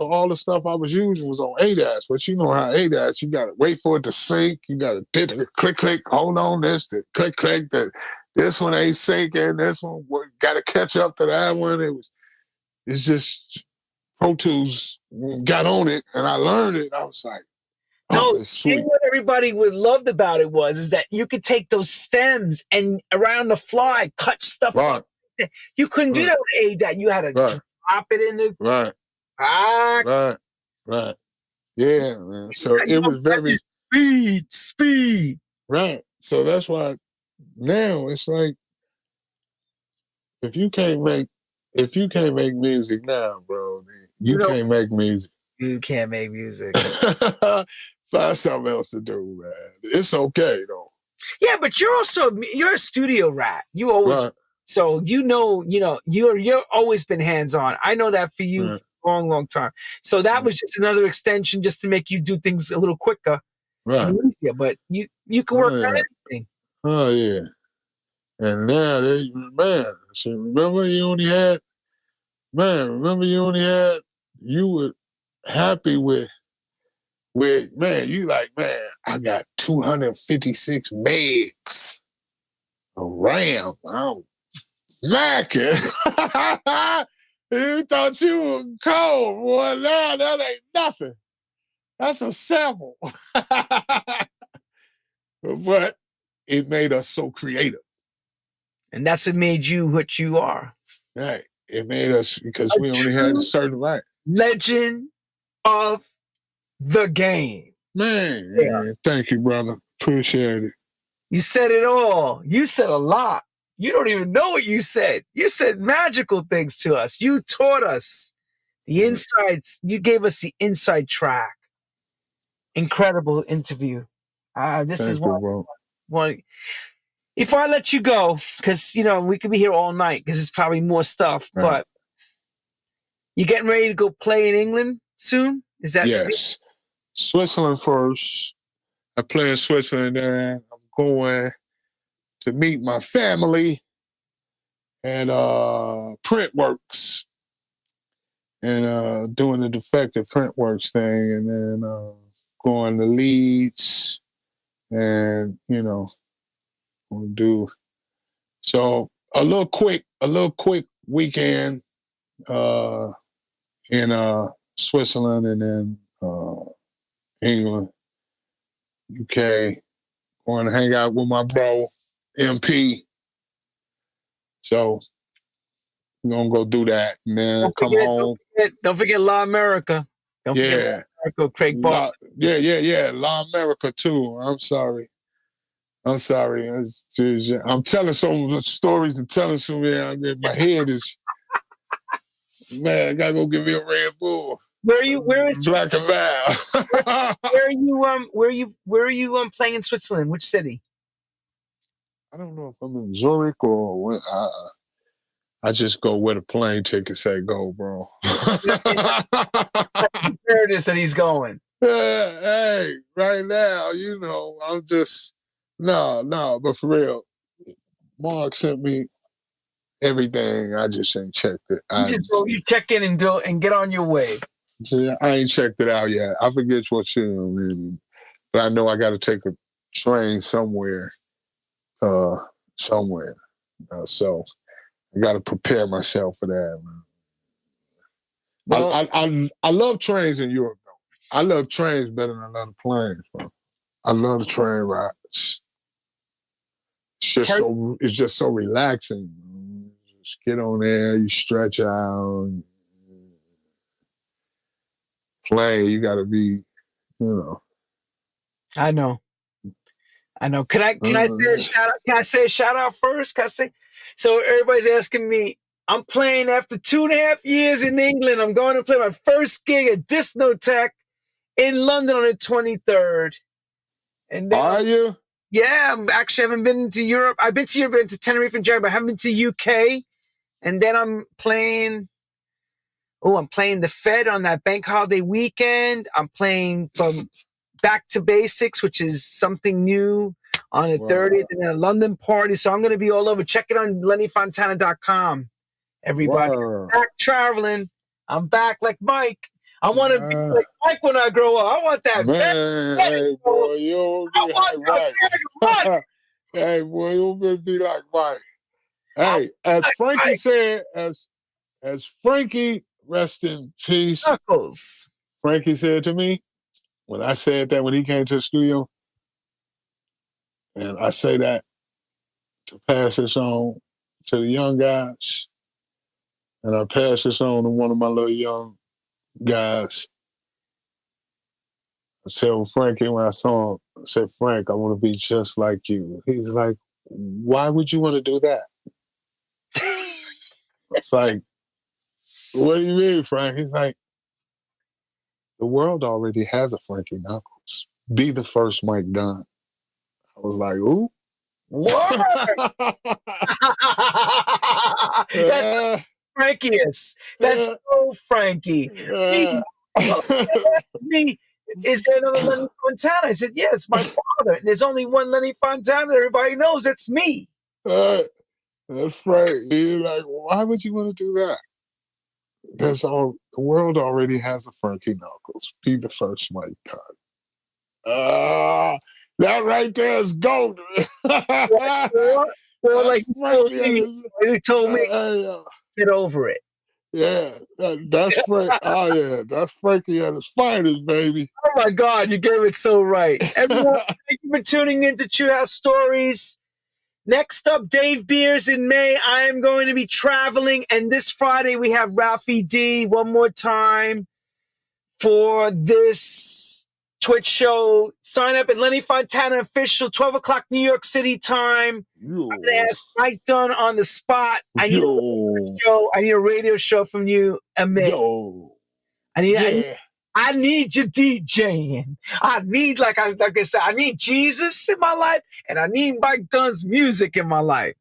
all the stuff I was using was on ADATs. But you know how ADATs, you got to wait for it to sync. You got to click, hold on this, the click, that this one ain't syncing. This one got to catch up to that one. It's just Pro Tools got on it, and I learned it. I was like, sweet. What everybody loved about it is that you could take those stems and around the fly cut stuff. Right. You couldn't do that with ADAT. You had to drop it in the Right. Yeah, man. So it was very speed. Right. So that's why now it's like if you can't make music now, bro, you can't make music. You can't make music. Find something else to do, man. It's okay though. Yeah, but you're a studio rat. You always so you're always been hands-on. I know that for you for a long time. So that was just another extension just to make you do things a little quicker. Right. And easier, but you can work on anything. Oh yeah. And now remember you only had you were happy with you like, man, I got 256 megs of RAM. I'm smacking. You thought you were cold, boy. Now that ain't nothing. That's a sample. But it made us so creative. And that's what made you what you are. Right. It made us, because we only had a certain right. Legend of the game. Man, thank you, brother. Appreciate it. You said it all. You said a lot. You don't even know what you said. You said magical things to us. You taught us the insights. You gave us the inside track. Incredible interview. This is one. If I let you go, because we could be here all night because it's probably more stuff. Right. But you getting ready to go play in England soon? Is that yes? Switzerland first. I play in Switzerland, and I'm going to meet my family at Printworks and doing the Defective Printworks thing, and then going to Leeds, and we'll do a little quick weekend in Switzerland, and then England, UK, going to hang out with my bro MP. So we're gonna go do that, and then come home. Don't forget La America. Don't forget La America, Craig Ball. La America too. I'm sorry. I'm telling some stories and telling some. My head is. Man, I gotta go get me a Red Bull. Where is Black and Val? Where are you playing in Switzerland? Which city? I don't know if I'm in Zurich or I just go where the plane ticket say go, bro. There it is that he's going. Hey, right now, I'm just No, but for real, Mark sent me everything. I just ain't checked it. You check in and do it and get on your way. I ain't checked it out yet. I forget what but I know I got to take a train somewhere. So I got to prepare myself for that. Man. Well, I love trains in Europe, though. I love trains better than I love planes, bro. I love the train rides. It's just so relaxing. Just get on there, you stretch out. Plane, you got to be, I know. Can I say a shout out? Can I say a shout out first? So everybody's asking me. I'm playing after 2.5 years in England. I'm going to play my first gig at Disnotech in London on the 23rd. And then are you? Yeah, I haven't been to Europe. I've been to Europe, been to Tenerife and Japan, but I haven't been to UK. And then I'm playing the Fed on that bank holiday weekend. I'm playing from Back to Basics, which is something new, on the 30th, and then a London party. So I'm going to be all over. Check it on lennyfontana.com, everybody. Wow. Back traveling. I'm back like Mike. I want to be like Mike when I grow up. I want that. Man, hey, boy, you'll be like Mike. Hey, boy, you'll be like Mike. Hey, as Frankie said, as Frankie, rest in peace. Knuckles. Frankie said to me, when I said that when he came to the studio, and I say that to pass this on to the young guys, and I pass this on to one of my little young guys. I said, well, Frankie, when I saw him, I said, Frank, I want to be just like you. He's like, why would you want to do that? It's like, what do you mean, Frank? He's like, the world already has a Frankie Knuckles. Be the first Mike Dunn. I was like, ooh. What? That's Frankiest. That's so Frankie. Me, is there another Lenny Fontana? I said, yeah, it's my father. And there's only one Lenny Fontana. Everybody knows it's me. That's Frank. He's like, why would you want to do that? The world already has a Frankie Knuckles. Be the first Mike Dunn. That right there is golden. Well, like he told me, get over it. Yeah, that's Frank. Oh yeah, that's Frankie at his finest, baby. Oh my God, you gave it so right. Everyone, thank you for tuning in to True House Stories. Next up, Dave Beers in May. I am going to be traveling, and this Friday we have Ralphie D one more time for this Twitch show. Sign up at Lenny Fontana Official, 12 o'clock New York City time. I'm going to ask Mike Dunn on the spot. I need a radio show from you, Amit. I need your DJing. I need, like I said, I need Jesus in my life, and I need Mike Dunn's music in my life.